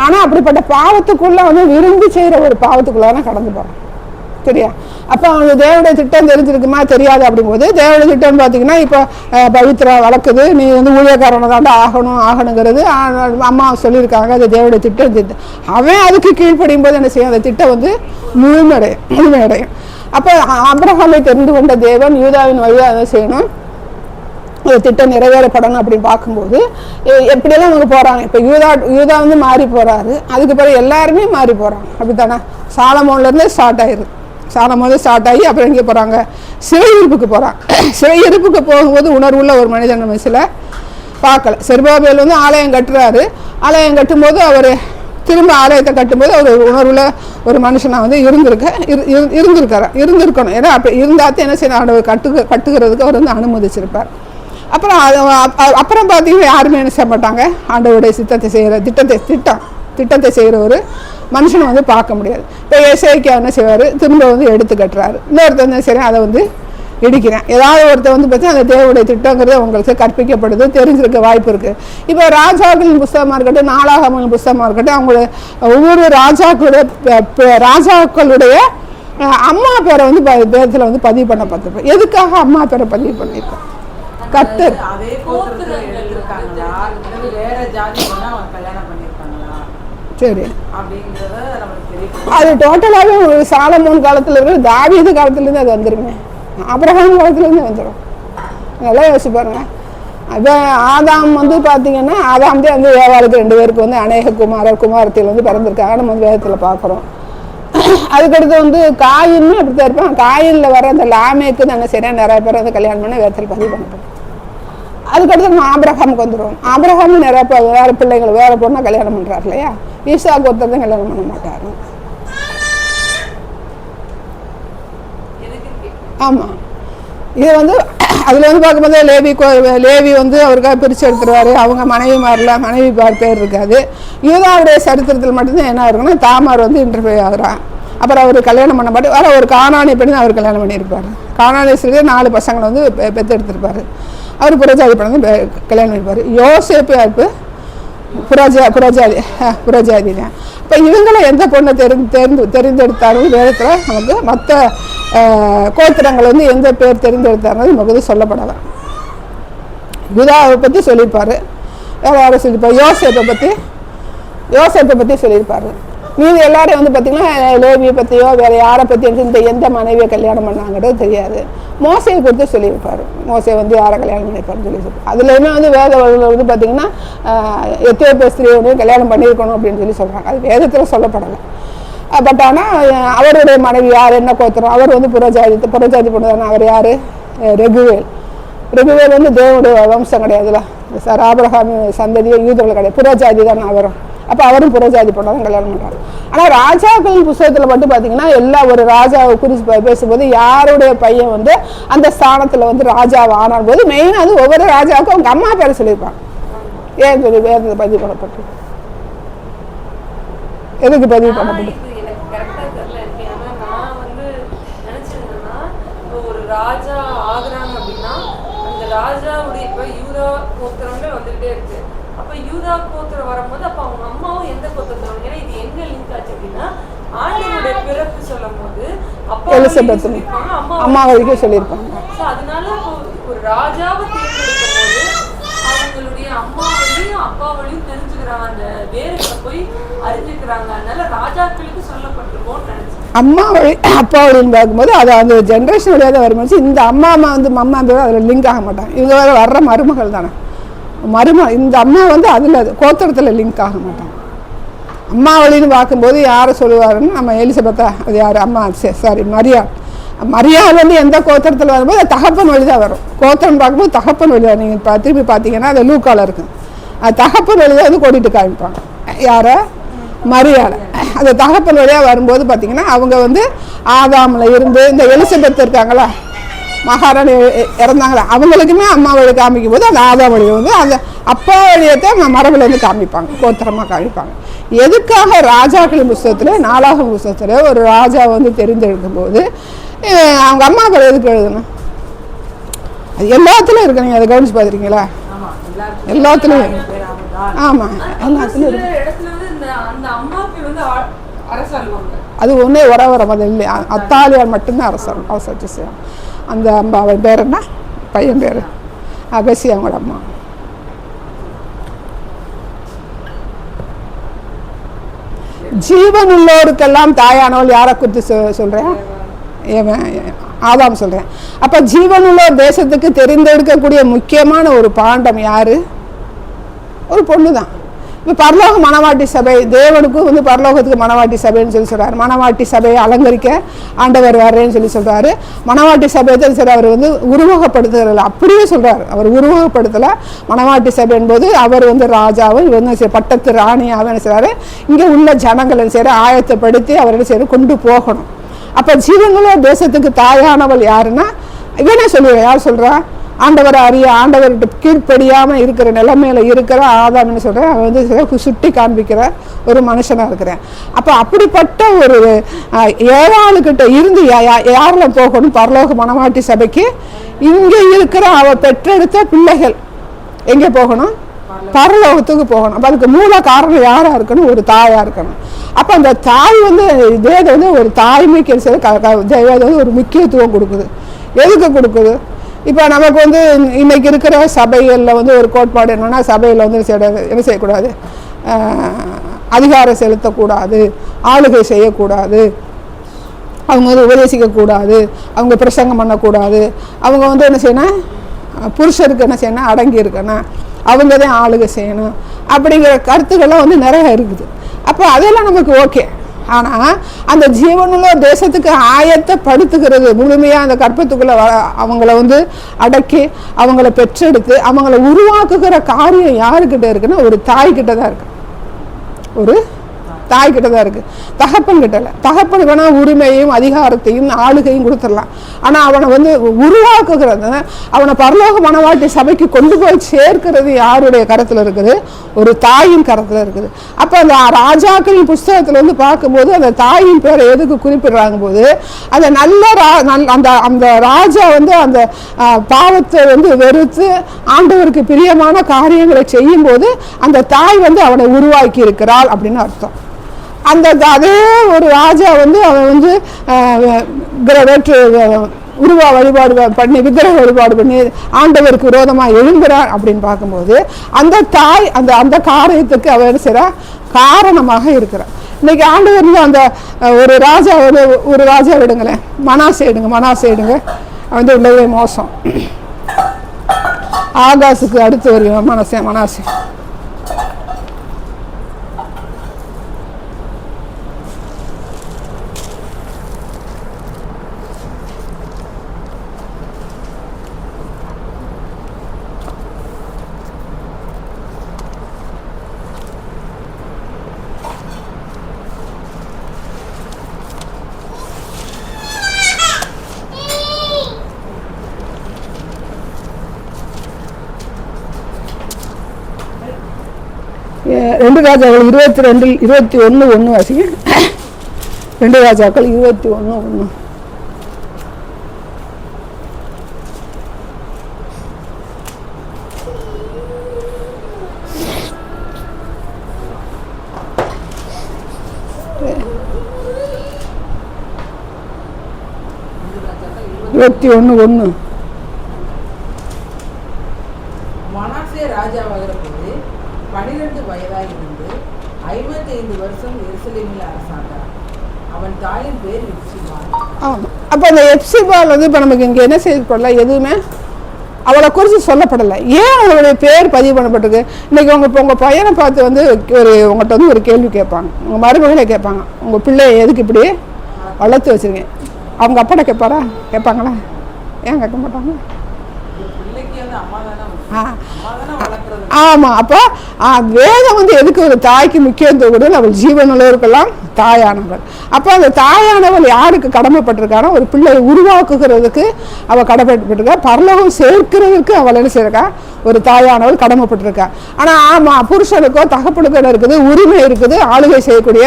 ஆனா அப்படிப்பட்ட பாவத்துக்குள்ள வந்து விரும்பி செய்யற ஒரு பாவத்துக்குள்ளதானே கடந்து போறான். சரியா? அப்போ அவனுக்கு தேவனுடைய திட்டம் தெரிஞ்சிருக்குமா தெரியாது அப்படிங்கும்போது தேவனுடைய திட்டம் பார்த்தீங்கன்னா இப்போ பவித்ரா வளர்க்குது, நீ வந்து ஊழியக்காரனை தாண்டா ஆகணுங்கிறது அம்மா சொல்லியிருக்காங்க. அது தேவனுடைய திட்டம். அவன் அதுக்கு கீழ்ப்படியும் போது என்ன செய்யும்? அந்த திட்டம் வந்து முழுமையடையும். அப்போ ஆபிரகாமை தெரிந்து கொண்ட தேவன் யூதாவின் வழியாக அதை செய்யணும், அந்த திட்டம் நிறைவேறப்படணும் அப்படின்னு பார்க்கும்போது எப்படியெல்லாம் அவங்க போகிறாங்க. இப்போ யூதா வந்து மாறி போகிறாரு, அதுக்கு பிறகு எல்லாருமே மாறி போகிறாங்க. அப்படித்தானே? சாலமோன்லேருந்து ஸ்டார்ட் ஆகி அப்புறம் எங்கே போகிறாங்க? சிறையிருப்புக்கு போகிறாங்க. சிறையிருப்புக்கு போகும்போது உணர்வுள்ள ஒரு மனிதன் நம்ம சில பார்க்கல. செருபாபேல் வந்து ஆலயம் கட்டுறாரு. ஆலயம் கட்டும்போது அவர் திரும்ப ஆலயத்தை கட்டும்போது அவர் உணர்வுள்ள ஒரு மனுஷனாக வந்து இருந்திருக்கணும். ஏன்னா அப்படி இருந்தால் என்ன செய்யணும்? ஆண்டவர் கட்டுகிறதுக்கு அவர் வந்து அனுமதிச்சிருப்பார். அப்புறம் பார்த்தீங்கன்னா யாருமே என்ன செய்ய மாட்டாங்க? ஆண்டவருடைய திட்டத்தை செய்கிற ஒரு மனுஷனை வந்து பார்க்க முடியாது. இப்போ எசேக்கியா என்ன செய்வார்? திரும்ப வந்து எடுத்து கட்டுறாரு. இன்னொருத்தர் என்ன செய்யறேன்? அதை வந்து இடிக்கிறேன். ஏதாவது ஒருத்தர் வந்து பார்த்தா அந்த தேவனுடைய திட்டங்கிறது உங்களுக்கு கற்பிக்கப்படுது, தெரிஞ்சிருக்க வாய்ப்பு இருக்குது. இப்போ ராஜாக்களின் புஸ்தகமாக இருக்கட்டும், நாளாகமங்களின் புஸ்தகமாக இருக்கட்டும், அவங்களோட ஒவ்வொரு ராஜாக்களுடைய அம்மா பேரை வந்து வேதத்தில் வந்து பதிவு பண்ணப்பட்டிருப்பேன். எதுக்காக அம்மா பேரை பதிவு பண்ணியிருக்கேன்? கர்த்தர் சரி, அது டோட்டலாகவே ஒரு சாலமோன் காலத்தில் இருக்கிற தாவீது காலத்துலேருந்து அது வந்துருங்க, ஆபிரகாம் காலத்துலேருந்து வந்துடும். நல்லா யோசிச்சு பாருங்க. ஆதாம் வந்து பார்த்தீங்கன்னா ஆதாம் தான் வந்து ஏவாளுக்கு 2 பேருக்கு வந்து அநேக குமாரத்தியில் வந்து பிறந்திருக்காங்க, நம்ம வந்து வேதத்தில் பார்க்குறோம். அதுக்கடுத்து வந்து காயின்னு அப்படித்தான் இருப்பான். காயினில் வர அந்த லாமேக்கு தான் என்ன செய்யறேன், நிறைய பேர் வந்து கல்யாணம் பண்ண வேதத்தில் பதிவு பண்ணப்படும். அதுக்கடுத்து நம்ம ஆபிரகாமுக்கு வந்துடுவோம். ஆபிரகாமும் நிறைய பேர் வேறு பிள்ளைகள் வேறு பொண்ணை கல்யாணம் பண்ணுறாரு இல்லையா. ஈசாக்கு ஒருத்தர் தான் கல்யாணம் பண்ண மாட்டார். ஆமாம், இது வந்து அதில் வந்து பார்க்கும்போது லேவி வந்து அவருக்காக பிரித்து எடுத்துருவார். அவங்க மனைவி பேர் இருக்காது. யூதாவுடைய சரித்திரத்தில் மட்டும்தான் என்ன இருக்குன்னா, தாமார் வந்து இன்டர்வியூ ஆகுறான். அப்புறம் அவர் கல்யாணம் பண்ண மாட்டேன் வேறு ஒரு கானானி பண்ணி தான் அவர் கல்யாணம் பண்ணியிருப்பார். கானானேஸ்வரே 4 பசங்களை வந்து பெற்றெடுத்திருப்பார். அவர் புறஜாதி பண்ணி வந்து கல்யாணம் பண்ணியிருப்பார். யோசேப்பு புறஜாதி தான். இப்போ இவங்களை எந்த பொண்ணை தெரிந்தெடுத்தாலும் வேதத்தில் நமக்கு மற்ற கோத்திரங்கள் வந்து எந்த பேர் தெரிந்தெடுத்தாருன்னு நமக்கு வந்து சொல்லப்படலை. யூதாவை பற்றி சொல்லியிருப்பார், வேறு யாரும் சொல்லியிருப்பார். யோசேப்பை பற்றி சொல்லியிருப்பார். மீது எல்லாரையும் வந்து பார்த்திங்கன்னா லேவியை பற்றியோ வேறு யாரை பற்றி இந்த எந்த மனைவியை கல்யாணம் பண்ணாங்கிறது தெரியாது. மோசையை குறித்து சொல்லியிருப்பார். மோசை வந்து யாரை கல்யாணம் பண்ணியிருப்பாருன்னு சொல்லியிருப்பார். அதுலேயுமே வந்து வேத வந்து பார்த்திங்கன்னா எத்தியோப்பிய ஸ்திரீயோடையும் கல்யாணம் பண்ணியிருக்கணும் அப்படின்னு சொல்லி சொல்கிறாங்க. அது வேதத்தில் சொல்லப்படலை. பட் ஆனால் அவருடைய மனைவி யார், என்ன கோத்திரம், அவர் வந்து புறஜாதி பொண்ணு தானே. அவர் யார், ரெகுவேல் வந்து தேவனுடைய வம்சம் கிடையாதுல்ல. சார் ஆபிரகாம் சந்ததியோ யூதர்கள் கிடையாது, புறஜாதி தானே அவரும். அப்போ அவரும் புறஜாதி பொண்ணை தான் கல்யாணம் பண்ணுறாரு. ஆனால் ராஜாக்களின் புத்தகத்தில் மட்டும் பார்த்தீங்கன்னா எல்லா ஒரு ராஜாவை குறித்து பேசும்போது யாருடைய பையன் வந்து அந்த ஸ்தானத்தில் வந்து ராஜாவை ஆனான் போது மெயினாக அது ஒவ்வொரு ராஜாவுக்கும் அவங்க அம்மா பேரை சொல்லியிருப்பாங்க. ஏன் சொல்லி வேறு பதிவு பண்ணப்பட்டு எதுக்கு பதிவு பண்ணப்பட்டு ராஜா ஆகுறாங்க அப்படின்னா அந்த ராஜாவுடைய இப்ப யூதா கோத்திரங்கள் வந்துகிட்டே இருக்கு. அப்ப யூதா கோத்திரம் வரும்போது அப்ப அவங்க அம்மாவும் எந்த கோத்திரத்துல, ஏன்னா இது எங்க லிங்க் ஆச்சு அப்படின்னா ஆண்டவருடைய பிறப்பு சொல்லும் போது அம்மா வரைக்கும் சொல்லியிருப்பாங்க. அதனால ஒரு ராஜாவை தேர்ந்தெடுக்கும் போது அவங்களுடைய அம்மாவையும் அப்பாவையும் தெரிஞ்சுக்கிறாங்க, அந்த வேறுகளை போய் அறிஞ்சுக்கிறாங்க. அதனால ராஜாக்களுக்கு சொல்லப்பட்டிருக்கோம்னு நினைச்சேன். அம்மா வழி அப்பா வழின்னு பார்க்கும்போது அது அந்த ஜென்ரேஷன் வழியாக தான் வரும்போது இந்த அம்மா வந்து அதில் லிங்க் ஆக மாட்டாங்க. இவங்க வேறு வர்ற மருமகள் தானே. இந்த அம்மா வந்து அதில் கோத்திரத்தில் லிங்க் ஆக மாட்டாங்க. அம்மா வழின்னு பார்க்கும்போது யாரை சொல்லுவாருன்னு நம்ம எலிசபெத்தா, அது யார் அம்மா, சாரி மரியாள் வந்து எந்த கோத்திரத்தில் வரும்போது அது தகப்பன் வழி தான் வரும். கோத்திரம் பார்க்கும்போது தகப்பன் வழி தான். நீங்கள் திரும்பி பார்த்தீங்கன்னா அது லூக்காவில் இருக்கும். அது தகப்பன் வழி தான் வந்து கூட்டிகிட்டு காமிப்பாங்க. யாரை, மரியாள். அந்த தகப்பன் வழியாக வரும்போது பார்த்திங்கன்னா அவங்க வந்து ஆதாமில் இருந்து இந்த எலிசபெத் இருக்காங்களா, மகாராணி இறந்தாங்களா, அவங்களுக்குமே அம்மா வழி காமிக்கும் போது அந்த ஆதாம் வழியை வந்து அந்த அப்பா வழியத்தை மரபில் வந்து காமிப்பாங்க, கோத்திரமாக காமிப்பாங்க. எதுக்காக ராஜாக்களின் புஸ்தகத்தில் 4ஆம் புஸ்தகத்தில் ஒரு ராஜா வந்து தெரிந்தெடுக்கும் போது அவங்க அம்மா பேர் எதுக்கு எழுதணும்? அது எல்லாத்துலேயும் இருக்கு. நீங்கள் அதை கவனிச்சு பார்த்துருக்கீங்களா? எல்லாத்துலேயும். ஆமாம், எல்லாத்துலேயும் இருக்கு. அது ஒன்றே வர மதம் இல்லை. அத்தாலியார் மட்டும்தான் அரசாட்சி செய்யும். அந்த அம்மா அவன் பேர் என்ன, பையன் பேர் அகசி, அவங்களோட அம்மா. ஜீவன் உள்ளோருக்கெல்லாம் தாயானவள் யாரை குறித்து சொல்கிறேன்? ஆதாம் சொல்கிறேன். அப்போ ஜீவனுள்ளோர் தேசத்துக்கு தெரிந்தெடுக்கக்கூடிய முக்கியமான ஒரு பாண்டம் யார்? ஒரு பொண்ணு தான். இப்போ பரலோக மணவாட்டி சபை, தேவனுக்கும் வந்து பரலோகத்துக்கு மணவாட்டி சபைன்னு சொல்லி சொல்கிறார். மணவாட்டி சபையை அலங்கரிக்க ஆண்டவர் வர்றேன்னு சொல்லி சொல்கிறாரு. மணவாட்டி சபையை தான் சரி அவர் வந்து உருவகப்படுத்துகிறதில்ல, அப்படியே சொல்கிறார். அவர் உருவகப்படுத்தலை. மணவாட்டி சபை என்பது அவர் வந்து ராஜாவும் இவர் வந்து பட்டத்து ராணியாகவும் என்ன செய்கிறாரு, இங்கே உள்ள ஜனங்களை செய்கிற ஆயத்தப்படுத்தி அவரை செய்கிற கொண்டு போகணும். அப்போ ஜீவனுள்ள தேசத்துக்கு தாயானவள் யாருன்னா இவனே சொல்லுவேன். யார் சொல்கிறா? ஆண்டவரை அறிய ஆண்டவர்கிட்ட கீழ்ப்படியாமல் இருக்கிற நிலைமையில இருக்கிற ஆதாம்னு சொல்கிறேன். அவன் வந்து சுட்டி காண்பிக்கிற ஒரு மனுஷனாக இருக்கிறேன். அப்போ அப்படிப்பட்ட ஒரு ஏவாளுக்கிட்ட இருந்து யாரெல்லாம் போகணும் பரலோக மணவாட்டி சபைக்கு? இங்கே இருக்கிற அவள் பெற்றெடுத்த பிள்ளைகள் எங்கே போகணும்? பரலோகத்துக்கு போகணும். அப்போ அதுக்கு மூல காரணம் யாராக இருக்கணும்? ஒரு தாயாக இருக்கணும். அப்போ அந்த தாய் வந்து தேவதை வந்து ஒரு தாய்மைக்கு வந்து ஒரு முக்கியத்துவம் கொடுக்குது. எதுக்கு கொடுக்குது? இப்போ நமக்கு வந்து இன்றைக்கி இருக்கிற சபைகளில் வந்து ஒரு கோட்பாடு என்னென்னா, சபையில் வந்து என்ன செய்யக்கூடாது, அதிகாரம் செலுத்தக்கூடாது, ஆளுகை செய்யக்கூடாது, அவங்க வந்து உபதேசிக்கக்கூடாது, அவங்க பிரசங்கம் பண்ணக்கூடாது, அவங்க வந்து என்ன செய்யணும், புருஷருக்கு என்ன செய்யணும், அடங்கி இருக்கணும், அவங்க தான் ஆளுகை செய்யணும் அப்படிங்கிற கருத்துக்கள்லாம் வந்து நிறைய இருக்குது. அப்போ அதெல்லாம் நமக்கு ஓகே. ஆனால் அந்த ஜீவனுள்ள தேசத்துக்கு ஆயத்தப்படுத்துகிறது, முழுமையாக அந்த கற்பத்துக்குள்ளே அவங்கள வந்து அடக்கி அவங்கள பெற்றெடுத்து அவங்கள உருவாக்குகிற காரியம் யாருக்கிட்ட இருக்குன்னா ஒரு தாய்கிட்ட தான் இருக்கு. ஒரு தாய்கிட்ட தான் இருக்குது, தகப்பன் கிட்ட இல்லை. தகப்பன் வேணால் உரிமையும் அதிகாரத்தையும் ஆளுகையும் கொடுத்துடலாம். ஆனால் அவனை வந்து உருவாக்குகிறது, அவனை பரலோக மனவாட்டி சபைக்கு கொண்டு போய் சேர்க்கிறது யாருடைய கரத்தில் இருக்குது? ஒரு தாயின் கரத்தில் இருக்குது. அப்போ அந்த ராஜாக்களின் புஸ்தகத்தில் வந்து பார்க்கும்போது அந்த தாயின் பேரை எதுக்கு குறிப்பிடுறாங்க போது, அந்த அந்த அந்த ராஜா வந்து அந்த பாவத்தை வந்து வெறுத்து ஆண்டவருக்கு பிரியமான காரியங்களை செய்யும் போது அந்த தாய் வந்து அவனை உருவாக்கி இருக்கிறாள் அப்படின்னு அர்த்தம். அதே ஒரு ராஜா வந்து அவன் வந்து உருவா வழிபாடு பண்ணி விக்கிரக வழிபாடு பண்ணி ஆண்டவருக்கு விரோதமாக எழும்புறான் அப்படின்னு பார்க்கும்போது அந்த தாய் அந்த காரியத்துக்கு அவர் சில காரணமாக இருக்கிறார். இன்னைக்கு ஆண்டவர் அந்த ஒரு ராஜா விடுங்களேன், மனாசே எடுங்க வந்து உள்ளவே மோசம். ஆகாசுக்கு அடுத்து வருகிறோம் மனாசே. ரெண்டு ராஜாக்கள் 22:21 வாசிங்க. 2 ராஜாக்கள் 21:1. மனாசே ராஜாவாகிற போது 12 வயதாய் இருந்து 55 வருஷம் எருசலேமில் அரசாண்டார். அவன் தாயின் பேர் எப்சிபாள். அப்போ அந்த எப்சிபாள் வந்து இப்போ நமக்கு இங்கே என்ன செய்யப்படல, எதுவுமே அவளை குறித்து சொல்லப்படலை. ஏன் அவளுடைய பேர் பதிவு பண்ணப்பட்டிருக்கு? இன்னைக்கு உங்கள் பையனை பார்த்து வந்து உங்கள்கிட்ட வந்து ஒரு கேள்வி கேட்பாங்க, உங்கள் மருமகளை கேட்பாங்க, உங்கள் பிள்ளைய எதுக்கு இப்படி வளர்த்து வச்சுருங்க. அவங்க அப்பாட்ட கேட்பாங்களா? ஏன் கேட்க மாட்டாங்க? ஆமாம். அப்போ வேதம் வந்து எதுக்கு ஒரு தாய்க்கு முக்கியத்துவம் கொடுத்து, அவள் ஜீவனுள்ளவருக்கெல்லாம் தாயானவள். அப்போ அந்த தாயானவள் யாருக்கு கடமைப்பட்டிருக்கானா, ஒரு பிள்ளையை உருவாக்குகிறதுக்கு அவள் கடமைப்பட்டிருக்கா. பரலோகம் சேர்க்கிறதுக்கு அவள் என்ன செய்யறக்கா, ஒரு தாயானவள் கடமைப்பட்டிருக்கா. ஆனால் ஆமாம், புருஷனுக்கோ தகப்பனுக்கோ இருக்குது, உரிமை இருக்குது, ஆளுகை செய்யக்கூடிய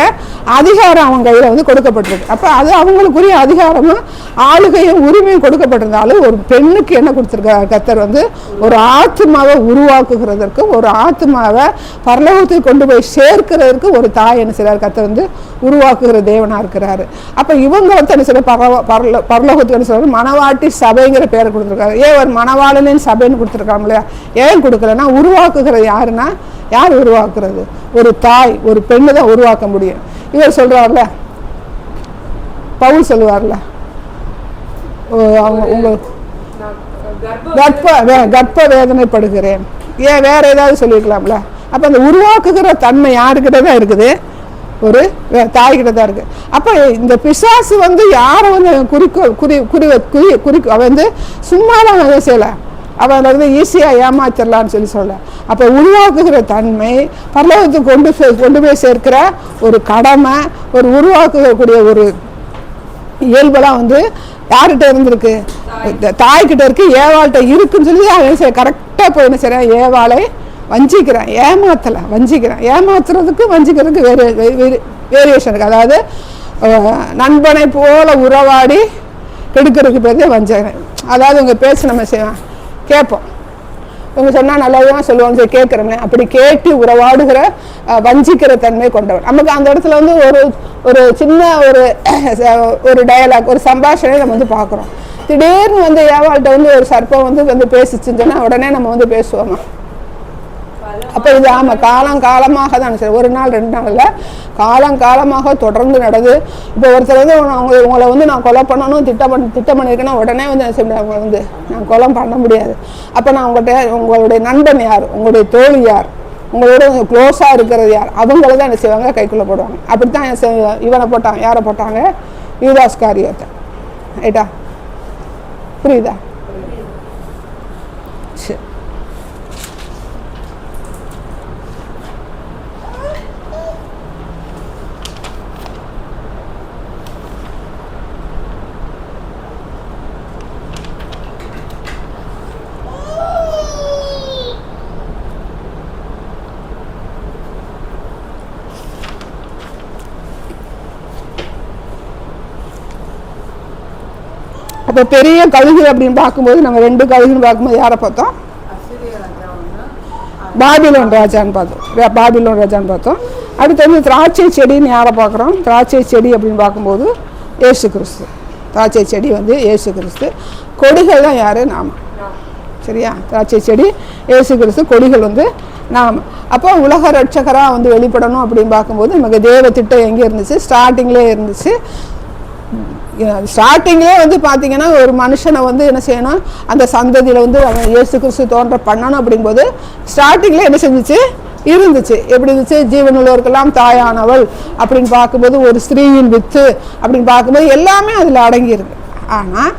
அதிகாரம் அவங்க கையில் வந்து கொடுக்கப்பட்டிருக்கு. அப்போ அது அவங்களுக்குரிய அதிகாரமும் ஆளுகையும் உரிமையும் கொடுக்கப்பட்டிருந்தாலும் ஒரு பெண்ணுக்கு என்ன கொடுத்துருக்காரு கர்த்தர் வந்து, ஒரு ஆத்மாவை உருவாக்குகிறதற்கு, ஒரு ஆத்மாவை பரலோகத்துக்கு கொண்டு போய் சேர்க்கிறதுக்கு ஒரு தாய் என்ன செய்யறாரு கர்த்தர் வந்து உருவாக்குகிற தேவனா இருக்கிறாரு. அப்ப இவங்க வந்து என்ன செய்ய பரலோகத்துக்கு என்ன சொல்றாரு, மணவாட்டி சபைங்கிற பேரை கொடுத்துருக்காரு. ஏன் ஒரு மணவாளனின் சபைன்னு கொடுத்துருக்காங்க இல்லையா? ஏன் கொடுக்கலன்னா, உருவாக்குகிறது யாருன்னா, யார் உருவாக்குறது? ஒரு தாய், ஒரு பெண்ணு தான் உருவாக்க முடியும். இவர் சொல்றாருல, பவுல் சொல்லுவார்ல, உங்க கர்ப்ப வேதனைப்படுகிறேன், ஏன் வேற ஏதாவது சொல்லியிருக்கலாம்ல? அப்ப அந்த உருவாக்குகிற தன்மை யாருக்கிட்ட தான் இருக்குது, ஒரு தாய்கிட்ட தான் இருக்கு. அப்ப இந்த பிசாசு வந்து யாரை வந்து அவன் வந்து சும்மாதான் அதை செய்யல, அவன் வந்து ஈஸியா ஏமாத்திடலான்னு சொல்ல. அப்ப உருவாக்குகிற தன்மை பரலோகத்துக்கு கொண்டு போய் சேர்க்கிற ஒரு கடமை, ஒரு உருவாக்கக்கூடிய ஒரு இயல்பெல்லாம் வந்து யார்கிட்ட இருந்திருக்கு, தாய்கிட்ட இருக்கு, ஏவாள்கிட்ட இருக்குன்னு சொல்லி அவன் கரெக்டா போய் என்ன செய்யறான், ஏவாளை வஞ்சிக்கிறான், வஞ்சிக்கிறான். ஏமாத்துறதுக்கு வஞ்சிக்கிறதுக்கு வேரியேஷன் இருக்கு. அதாவது நண்பனை போல உறவாடி கெடுக்கிறதுக்கு பேர் வஞ்சகன். அதாவது உங்க பேச நம்ம செய்வோம், கேட்போம், இவங்க சொன்னா நல்லதான் சொல்லுவாங்க, சரி கேட்கிறோமே, அப்படி கேட்டு உறவாடுகிற வஞ்சிக்கிற தன்மை கொண்டவன். நமக்கு அந்த இடத்துல வந்து ஒரு சின்ன ஒரு டயலாக், ஒரு சம்பாஷணை நம்ம வந்து பார்க்குறோம். திடீர்னு வந்து ஏவாள்கிட்ட வந்து ஒரு சர்ப்பம் வந்து பேசிச்சுன்னு சொன்னா உடனே நம்ம வந்து பேசுவோமா? அப்போ இது ஆமாம் காலங்காலமாக தான் சரி, ஒரு நாள் 2 நாள் இல்லை, காலங்காலமாக தொடர்ந்து நடந்து. இப்போ ஒருத்தர் வந்து உங்களை வந்து நான் கொலை பண்ணணும் திட்டம் பண்ணியிருக்கேன்னா உடனே வந்து என்ன செய்ய அவங்களை வந்து நான் கொலை பண்ண முடியாது. அப்போ நான் உங்களுடைய நண்பன் யார், உங்களுடைய தோழி யார், உங்களோட க்ளோஸாக இருக்கிறது யார், அவங்கள தான் என்ன செய்வாங்க கைக்குள்ளே போடுவாங்க. அப்படித்தான் இவனை போட்டாங்க. யாரை போட்டாங்க? யூதாஸ் காரியத்தை. ரைட்டா? புரியுதா? சரி. அப்போ பெரிய கழுகு அப்படின்னு பார்க்கும்போது நம்ம 2 கழுகுன்னு பார்க்கும்போது யாரை பார்த்தோம்? பாபிலோன் ராஜான்னு பார்த்தோம். அடுத்து வந்து திராட்சை செடின்னு யாரை பார்க்குறோம்? திராட்சை செடி அப்படின்னு பார்க்கும்போது இயேசு கிறிஸ்து. திராட்சை செடி வந்து இயேசு கிறிஸ்து. கொடிகள் தான் யார்? நாம. சரியா? திராட்சை செடி இயேசு கிறிஸ்து, கொடிகள் வந்து நாம. அப்போ உலக ரட்சகராக வந்து வெளிப்படணும் அப்படின்னு பார்க்கும்போது நமக்கு தேவ திட்டம் எங்கே இருந்துச்சு? ஸ்டார்டிங்லேயே இருந்துச்சு. ஸ்டார்டிங்லேயே வந்து பார்த்தீங்கன்னா ஒரு மனுஷனை வந்து என்ன செய்யணும்? அந்த சந்ததியில் வந்து அவன் இயேசு கிறிஸ்து தோன்ற பண்ணணும் அப்படிங்கும்போது ஸ்டார்டிங்கில் என்ன செஞ்சிச்சு? இருந்துச்சு. எப்படி இருந்துச்சு? ஜீவனுள்ளவருக்கெல்லாம் தாயானவள் அப்படின்னு பார்க்கும்போது, ஒரு ஸ்திரீயின் வித்து அப்படின்னு பார்க்கும்போது எல்லாமே அதில் அடங்கியிருக்கு. ஆனால்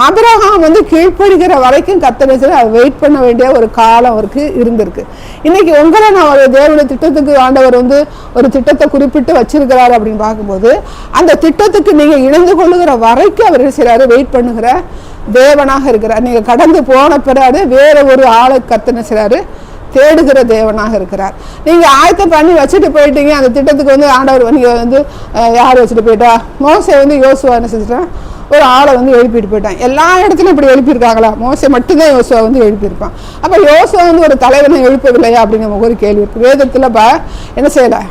ஆபிரகாம் வந்து கீழ்ப்படுகிற வரைக்கும் கத்தனை அதை வெயிட் பண்ண வேண்டிய ஒரு காலம் அவருக்கு இருந்திருக்கு. இன்னைக்கு உங்களை நான் ஒரு தேவனுடைய திட்டத்துக்கு ஆண்டவர் வந்து ஒரு திட்டத்தை குறிப்பிட்டு வச்சிருக்கிறாரு அப்படின்னு பார்க்கும்போது, அந்த திட்டத்துக்கு நீங்கள் இணைந்து கொள்ளுகிற வரைக்கும் அவர் என்ன செய்கிறாரு? வெயிட் பண்ணுகிற தேவனாக இருக்கிறார். நீங்கள் கடந்து போன பிறகு வேற ஒரு ஆளை கத்தனை செய்கிறாரு? தேடுகிற தேவனாக இருக்கிறார். நீங்கள் ஆயத்தம் பண்ணி வச்சுட்டு போயிட்டீங்க, அந்த திட்டத்துக்கு வந்து ஆண்டவர் நீங்கள் வந்து யார் வச்சுட்டு போயிட்டா? மோசே வந்து யோசுவா என்ன செஞ்சுட்டான்? ஒரு ஆளை வந்து எழுப்பிட்டு போயிட்டான். எல்லா இடத்துலையும் இப்படி எழுப்பியிருக்காங்களா? மோசே மட்டும்தான் யோசுவா வந்து எழுப்பியிருப்பான். அப்போ யோசுவா வந்து ஒரு தலைவனை எழுப்பவில்லையா அப்படின்னு நமக்கு ஒரு கேள்வி இருக்குது. வேதத்தில் என்ன செய்யலை?